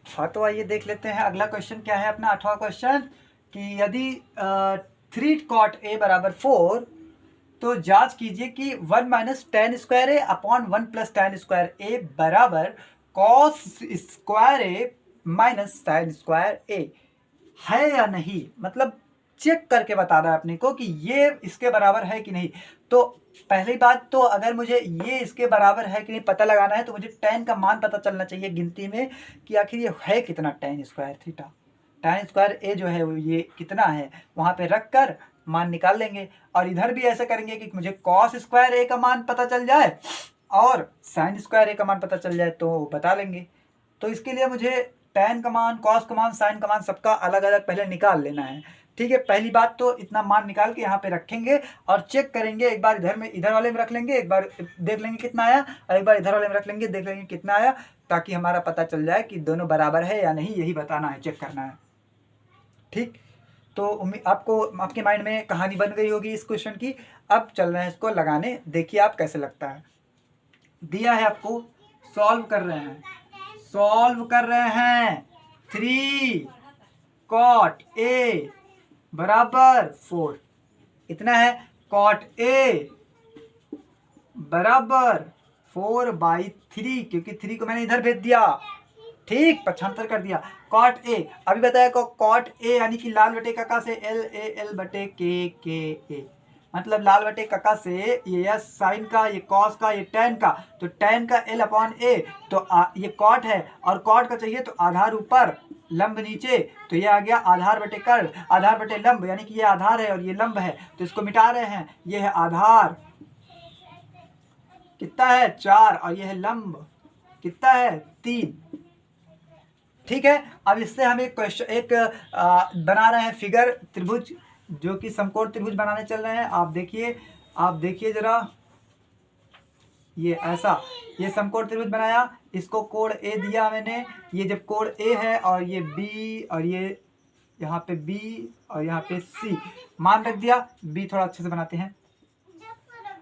हाँ, तो आइए देख लेते हैं अगला क्वेश्चन क्या है अपना 8वां क्वेश्चन, कि यदि 3 cot a बराबर 4, तो जांच कीजिए कि 1 माइनस tan स्क्वायर ए अपॉन 1 प्लस tan स्क्वायर ए बराबर cos स्क्वायर ए माइनस sin स्क्वायर ए है या नहीं। मतलब चेक करके बता रहा है अपने को कि ये इसके बराबर है कि नहीं। तो पहली बात तो अगर मुझे ये इसके बराबर है कि नहीं पता लगाना है, तो मुझे tan का मान पता चलना चाहिए गिनती में, कि आखिर ये है कितना tan square theta. tan square a जो है वो ये कितना है, वहाँ पे रख कर मान निकाल लेंगे। और इधर भी ऐसा करेंगे कि मुझे cos स्क्वायर ए का मान पता चल जाए और sin स्क्वायर ए का मान पता चल जाए, तो बता लेंगे। तो इसके लिए मुझे tan का मान, cos का मान, sin का मान सबका अलग अलग पहले निकाल लेना है। ठीक है, पहली बात तो इतना मान निकाल के यहाँ पे रखेंगे और चेक करेंगे। एक बार इधर वाले में रख लेंगे, एक बार देख लेंगे कितना आया, और एक बार इधर वाले में रख लेंगे, देख लेंगे कितना आया, ताकि हमारा पता चल जाए कि दोनों बराबर है या नहीं, यही बताना है, चेक करना है। ठीक, तो आपको आपके माइंड में कहानी बन गई होगी इस क्वेश्चन की। अब चल रहे हैं इसको लगाने, देखिए आप कैसे लगता है। दिया है आपको, सॉल्व कर रहे हैं, 3 cot a बराबर 4, इतना है। cot a बराबर 4/3, क्योंकि 3 को मैंने इधर भेज दिया, ठीक, 75 कर दिया। cot a अभी बताया को cot a यानी कि लाल बटे कका से l बटे k मतलब लाल बटे कका से ये साइन का, ये कॉस का, ये टैन का, तो टैन का l अपॉन a, तो ये कॉट है और कॉट का चाहिए तो आधार ऊपर लंब नीचे, तो ये आ गया आधार बटे कर्ण, आधार बटे लंब, यानी कि ये आधार है और ये लंब है, तो इसको मिटा रहे हैं। ये है आधार, कितना है 4, और ये है लंब, कितना है 3। ठीक है, अब इससे हम एक क्वेश्चन बना रहे हैं फिगर त्रिभुज, जो कि समकोण त्रिभुज बनाने चल रहे हैं। आप देखिए जरा, ये ऐसा, ये समकोण त्रिभुज बनाया, इसको कोण ए दिया मैंने। ये जब कोण ए है और ये बी, और ये यहाँ पे बी और यहाँ पे सी, मान रख दिया। बी थोड़ा अच्छे से बनाते हैं।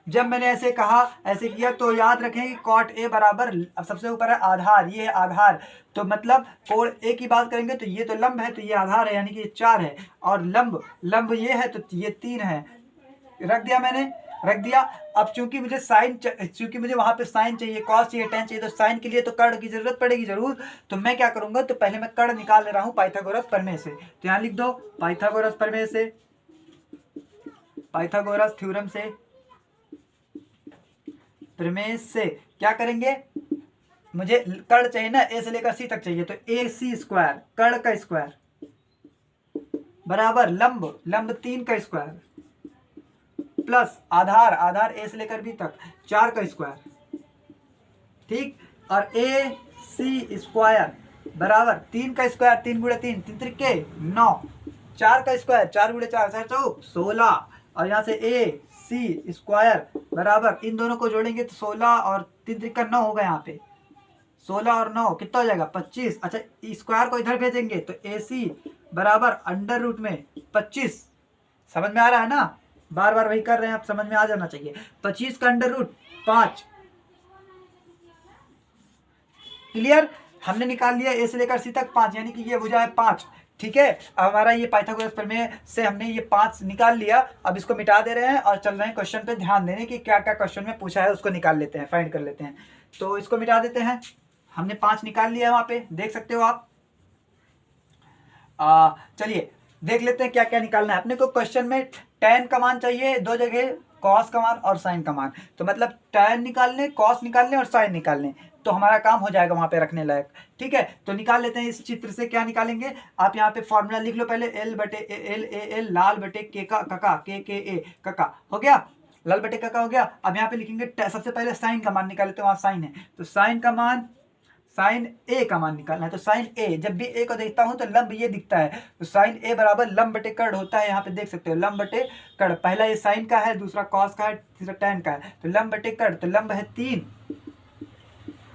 जब मैंने ऐसे कहा, ऐसे किया, तो याद रखें कि cot a बराबर, अब सबसे ऊपर है आधार, ये है आधार, तो मतलब कोण a की बात करेंगे तो ये तो लंब है, तो ये आधार है, यानी कि ये 4 है, और लंब ये है, तो ये 3 है। रख दिया मैंने, रख दिया। अब चूंकि मुझे वहां पे साइन चाहिए, कॉस चाहिए, टेन चाहिए, तो साइन के लिए तो कर्ण की जरूरत पड़ेगी जरूर। तो मैं क्या करूंगा, तो पहले मैं कर्ण निकाल ले रहा हूं पाइथागोरस प्रमेय से। तो यहाँ लिख दो पाइथागोरस प्रमेय से, पाइथागोरस थ्योरम से, प्रमेय से क्या करेंगे, मुझे कर्ण चाहिए ना, ए से लेकर सी तक चाहिए, तो ए सी स्क्वायर, कर्ण का स्क्वायर बराबर लंब 3 का स्क्वायर प्लस आधार ए से लेकर बी तक 4 का स्क्वायर, ठीक, और ए सी स्क्वायर बराबर 3 का स्क्वायर, 3 गुणे 3, 3 त्रिके 9, 4 का स्क्वायर, 4 गुणे 4 4 चौक 16, और यहाँ से ए सी स्क्वायर बराबर, इन दोनों को जोड़ेंगे तो 16 और 3 त्रिका 9 होगा। यहाँ पे 16 और 9 कितना हो जाएगा 25। अच्छा, स्क्वायर को इधर भेजेंगे तो ए सी बराबर अंडर रूट में 25। समझ में आ रहा है ना, बार बार वही कर रहे हैं, आप समझ में आ जाना चाहिए। 25 का अंडर रूट 5। क्लियर, हमने निकाल लिया ए से लेकर सी तक 5, यानी कि ये भुजा है 5। ठीक है, अब हमारा ये पाइथागोरस प्रमेय से हमने ये 5 निकाल लिया। अब इसको मिटा दे रहे हैं और चल रहे हैं क्वेश्चन पे ध्यान देने की, क्या क्या क्वेश्चन में पूछा है उसको निकाल लेते हैं, फाइंड कर लेते हैं। तो इसको मिटा देते हैं, हमने 5 निकाल लिया है, वहां पे देख सकते हो आप। चलिए देख लेते हैं क्या क्या निकालना है अपने को। क्वेश्चन में tan का मान चाहिए, दो जगह कॉस का मान और साइन का मान। तो मतलब tan निकालने, कॉस निकालने और साइन निकालने, तो हमारा काम हो जाएगा वहाँ पे रखने लायक। ठीक है, तो निकाल लेते हैं इस चित्र से। क्या निकालेंगे, आप यहाँ पे फॉर्मूला लिख लो पहले, एल बटे एल ए एल, लाल बटे के का कका, के ए कका, हो गया, लाल बटे कका हो गया। अब यहाँ पे लिखेंगे सबसे पहले साइन का मान निकाले, तो वहाँ साइन है, तो साइन का मान, साइन ए का मान निकालना है। तो साइन ए, जब भी ए को देखता हूं तो लंब ये दिखता है, तो साइन ए बराबर लंब बटे कर्ण होता है। यहाँ पे देख सकते हो लंब बटे कर्ण, पहला ये साइन का है, दूसरा कॉस का है, तीसरा टैन का है, तो लंब बटे कर्ण, तो लंब है 3,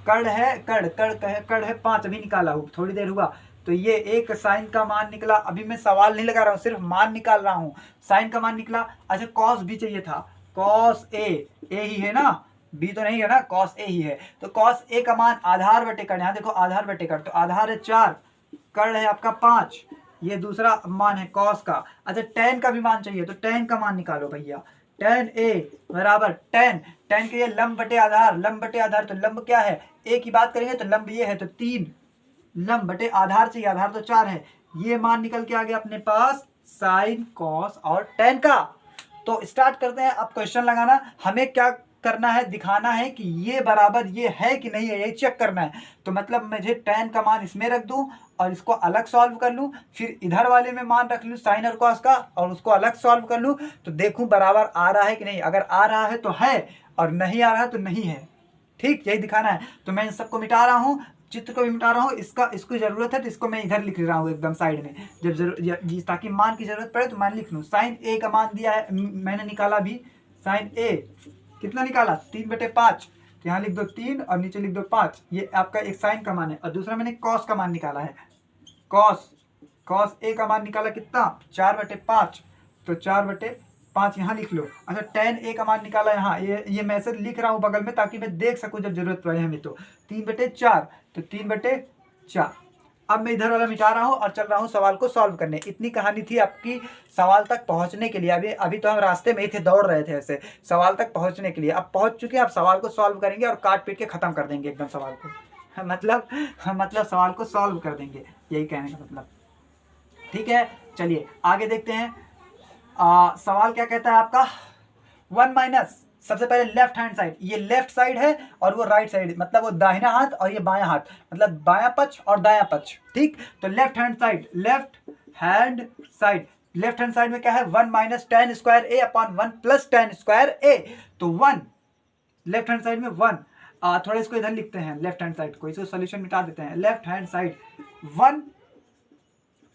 कर्ण है, कर्ण है 5, अभी निकाला हूँ, थोड़ी देर हुआ। तो ये एक साइन का मान निकला। अभी मैं सवाल नहीं लगा रहा हूँ, सिर्फ मान निकाल रहा हूँ। साइन का मान निकला। अच्छा, कॉस भी चाहिए था, कॉस ए ही है ना, बी तो नहीं है ना, कॉस ए ही है। तो कॉस ए का मान आधार बटे कर्ण, यहाँ देखो आधार बटे कर्ण, तो आधार है 4, कर्ण है आपका 5, ये दूसरा मान है कॉस का। अच्छा, टैन का भी मान चाहिए, तो टैन का मान निकालो भैया। टैन ए बराबर टैन, टैन के लिए लंब बटे आधार, लंब बटे आधार, तो लंब क्या है, ए की बात करेंगे तो लंब ये है, तो 3, लंब बटे आधार चाहिए, आधार तो 4 है, ये मान निकल के आ गया अपने पास साइन, कॉस और टैन का। तो स्टार्ट करते हैं अब क्वेश्चन लगाना। हमें क्या करना है, दिखाना है कि ये बराबर ये है कि नहीं है, ये चेक करना है। तो मतलब मुझे टैन का मान इसमें रख दूं और इसको अलग सॉल्व कर लूं, फिर इधर वाले में मान रख लूं साइन और कॉस का और उसको अलग सॉल्व कर लूं, तो देखूं बराबर आ रहा है कि नहीं। अगर आ रहा है तो है और नहीं आ रहा है तो नहीं है। ठीक, यही दिखाना है। तो मैं इन सबको मिटा रहा हूँ, चित्र को भी मिटा रहा हूँ, इसको जरूरत है तो इसको मैं इधर लिख रहा हूँ एकदम साइड में, जब जरूरत, ताकि मान की जरूरत पड़े तो मान लिख लूँ। साइन ए का मान दिया है, मैंने निकाला भी, साइन ए कितना निकाला, 3/5, तो यहाँ लिख दो 3 और नीचे लिख दो 5, ये आपका एक साइन का मान है। और दूसरा मैंने कॉस का मान निकाला है, कॉस ए का मान निकाला कितना, 4/5, तो 4/5 यहाँ लिख लो। अच्छा, टैन ए का मान निकाला यहाँ, ये मैं ऐसे लिख रहा हूँ बगल में ताकि मैं देख सकूँ जब जरूरत पड़े हमें। तो 3/4, तो 3/4। अब मैं इधर वाला मिटा रहा हूँ और चल रहा हूँ सवाल को सॉल्व करने। इतनी कहानी थी आपकी सवाल तक पहुँचने के लिए। अभी तो हम रास्ते में ही थे, दौड़ रहे थे ऐसे सवाल तक पहुँचने के लिए। अब पहुँच चुके हैं, अब सवाल को सॉल्व करेंगे और काट पीट के ख़त्म कर देंगे एकदम सवाल को। मतलब सवाल को सॉल्व कर देंगे, यही कहने का मतलब। ठीक है, चलिए आगे देखते हैं। सवाल क्या कहता है आपका, 1 माइनस, सबसे पहले लेफ्ट हैंड साइड, ये लेफ्ट साइड है और वो राइट साइड, मतलब वो दाहिना हाथ और ये बायां हाथ, मतलब बायां पक्ष और दायां पक्ष। ठीक, तो left hand side, left hand side में क्या है, 1 माइनस tan स्क्वायर ए अपॉन 1 प्लस tan स्क्वायर ए। तो 1 लेफ्ट हैंड साइड में 1, थोड़ा इसको इधर लिखते हैं लेफ्ट हैंड साइड को, इसको सोल्यूशन मिटा देते हैं। लेफ्ट हैंड साइड 1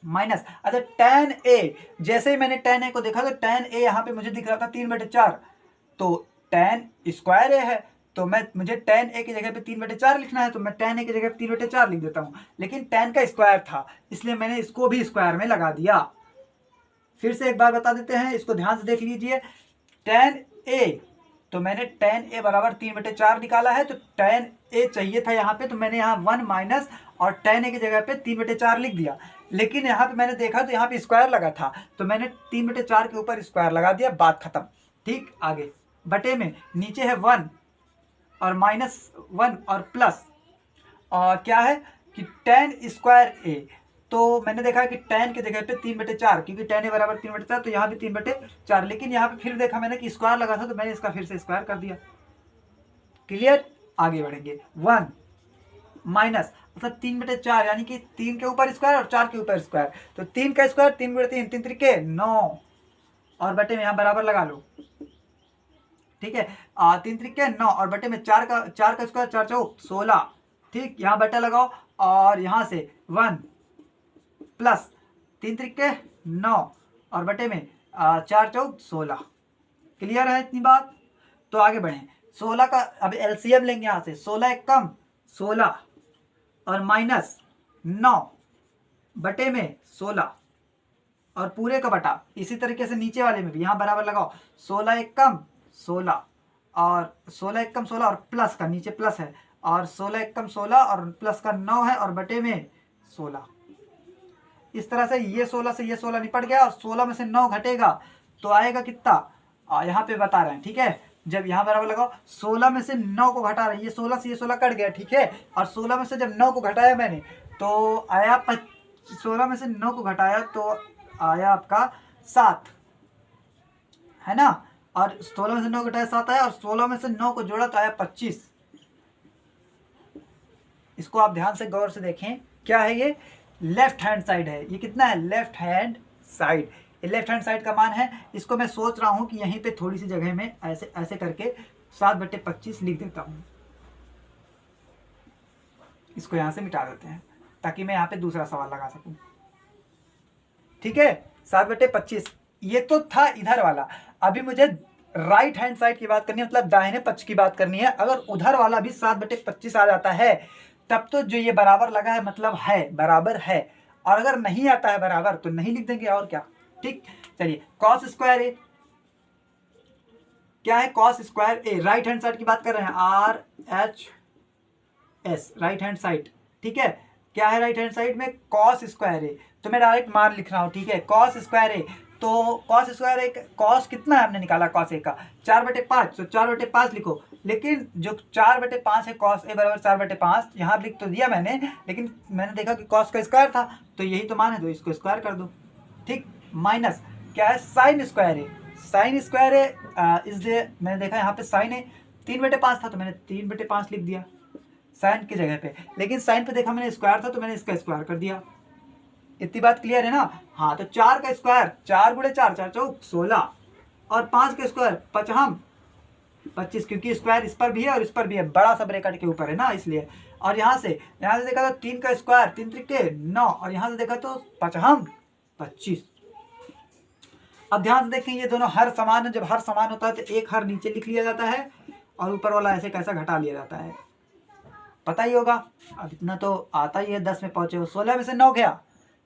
माइनस, अच्छा tan ए, जैसे ही मैंने tan ए को देखा तो tan ए यहाँ पे मुझे दिख रहा था 3/4, तो tan स्क्वायर ए है, तो मुझे tan ए की जगह पे 3/4 लिखना है, तो मैं tan ए की जगह पे 3/4 लिख देता हूँ। लेकिन tan का स्क्वायर था इसलिए मैंने इसको भी स्क्वायर में लगा दिया। फिर से एक बार बता देते हैं, इसको ध्यान से देख लीजिए। tan ए, तो मैंने tan ए बराबर 3/4 निकाला है, तो tan ए चाहिए था यहाँ पे, तो मैंने यहाँ 1 माइनस और tan ए की जगह पे 3/4 लिख दिया। लेकिन यहाँ पे मैंने देखा तो यहाँ पे स्क्वायर लगा था, तो मैंने 3/4 के ऊपर स्क्वायर लगा दिया, बात खत्म। ठीक, आगे बटे में नीचे है 1 और -1 और प्लस, और क्या है कि tan स्क्वायर ए, तो मैंने देखा कि tan की जगह पे 3/4, क्योंकि tan ए बराबर 3/4, तो यहाँ भी 3/4। लेकिन यहाँ पे फिर देखा मैंने कि स्क्वायर लगा था, तो मैंने इसका फिर से स्क्वायर कर दिया। क्लियर, आगे बढ़ेंगे। 1 माइनस, मतलब 3/4, यानी कि 3 के ऊपर स्क्वायर और 4 के ऊपर स्क्वायर, तो 3 का स्क्वायर 3/3, 3 त्रिके 9, और बटे में यहाँ बराबर लगा लो। ठीक है, 3 त्रिके 9 और बटे में 4 का स्क्वायर 4 चौक 16। ठीक, यहाँ बटा लगाओ और यहाँ से 1 प्लस 3 त्रिके 9 और बटे में 4 चौक 16। क्लियर है इतनी बात, तो आगे बढ़ें। 16 का अब एलसीएम लेंगे यहाँ से, 16 एक कम 16 और -9 बटे में 16 और पूरे का बटा। इसी तरीके से नीचे वाले में भी यहाँ बराबर लगाओ, 16 एक कम 16 और 16 एक कम 16 और प्लस का, नीचे प्लस है, और 16 एक कम 16 और प्लस का 9 है और बटे में 16। इस तरह से ये 16 से ये 16 निपट गया, और 16 में से 9 घटेगा तो आएगा कितना, यहाँ पे बता रहे हैं। ठीक है, जब यहाँ बराबर लगाओ, 16 में से 9 को घटा रहे हैं, ये 16 से ये 16 कट गया। ठीक है, और 16 में से जब 9 को घटाया मैंने तो आया 16 में से 9 को घटाया तो आया आपका 7, है ना। और 16 में से 9 घटाया 7 आया, और 16 में से 9 को जोड़ा तो आया 25। इसको आप ध्यान से गौर से देखें, क्या है ये, लेफ्ट हैंड साइड है। ये कितना है, लेफ्ट हैंड साइड। ये लेफ्ट हैंड साइड का मान है। इसको मैं सोच रहा हूं कि यहीं पे थोड़ी सी जगह में ऐसे ऐसे करके 7/25 लिख देता हूं। इसको यहां से मिटा देते हैं ताकि मैं यहाँ पे दूसरा सवाल लगा सकूं। ठीक है, 7/25 ये तो था इधर वाला। अभी मुझे राइट हैंड साइड की बात करनी है, मतलब दाहिने पक्ष की बात करनी है। अगर उधर वाला भी 7/25 आ जाता है तब तो जो ये बराबर लगा है मतलब है, बराबर है। और अगर नहीं आता है बराबर तो नहीं लिख देंगे, और क्या। ठीक, चलिए कॉस स्क्वायर ए क्या है, कॉस स्क्वायर ए, राइट हैंड साइड की बात कर रहे हैं, RHS राइट हैंड साइड। ठीक है, क्या है राइट हैंड साइड में, कॉस स्क्वायर ए। तो मैं डायरेक्ट मान लिख रहा हूं, ठीक है, कॉस स्क्वायर ए। तो कॉस स्क्वायर ए, कॉस कितना है हमने निकाला कॉस ए का, 4/5, तो 4/5 लिखो। लेकिन जो 4/5 है, कॉस ए बराबर 4/5 यहाँ लिख तो दिया मैंने, लेकिन मैंने देखा कि कॉस का स्क्वायर था तो यही तो मान है, तो इसको स्क्वायर कर दो। ठीक, माइनस क्या है, साइन स्क्वायर ए। साइन स्क्वायर ए इसलिए मैंने देखा यहाँ पे साइन है 3/5 था तो मैंने 3/5 लिख दिया साइन की जगह पे। लेकिन साइन पे देखा मैंने स्क्वायर था तो मैंने इसका स्क्वायर कर दिया। इतनी बात क्लियर है ना। हाँ, तो 4 का स्क्वायर, 4 × 4 4 चौक 16, और 5 का स्क्वायर 25, क्योंकि स्क्वायर इस पर भी है और इस पर भी है, बड़ा सा ब्रैकेट के ऊपर है ना, इसलिए। और यहाँ से देखा तो 3 का स्क्वायर 3 त्रिके 9, और यहाँ से देखा तो 25। अब ध्यान से देखें, ये दोनों हर समान है। जब हर समान होता है तो एक हर नीचे लिख लिया जाता है और ऊपर वाला ऐसे कैसा घटा लिया जाता है, पता ही होगा। अब इतना तो आता ही है, 10 में पहुंचे हो, 16 में से 9 गया,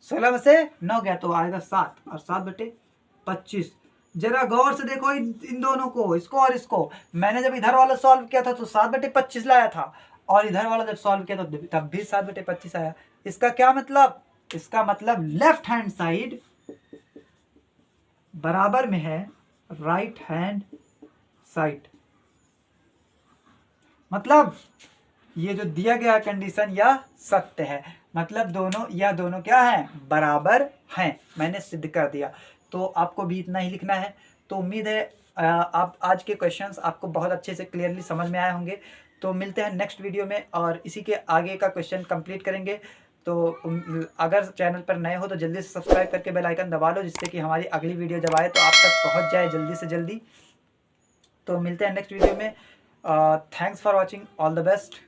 16 में से 9 गया तो आएगा 7, और 7/25। जरा गौर से देखो इन दोनों को, इसको और इसको। मैंने जब इधर वाला सॉल्व किया था तो 7/25 लाया था, और इधर वाला जब सॉल्व किया तो तब भी 7/25 आया। इसका क्या मतलब, इसका मतलब लेफ्ट हैंड साइड बराबर में है राइट हैंड साइड। मतलब ये जो दिया गया कंडीशन यह सत्य है, मतलब दोनों क्या है, बराबर हैं। मैंने सिद्ध कर दिया। तो आपको भी इतना ही लिखना है। तो उम्मीद है आप आज के क्वेश्चंस आपको बहुत अच्छे से क्लियरली समझ में आए होंगे। तो मिलते हैं नेक्स्ट वीडियो में और इसी के आगे का क्वेश्चन कंप्लीट करेंगे। तो अगर चैनल पर नए हो तो जल्दी से सब्सक्राइब करके बेल आइकन दबा लो, जिससे कि हमारी अगली वीडियो जब आए तो आप तक पहुंच जाए जल्दी से जल्दी। तो मिलते हैं नेक्स्ट वीडियो में। Thanks for watching, all the best.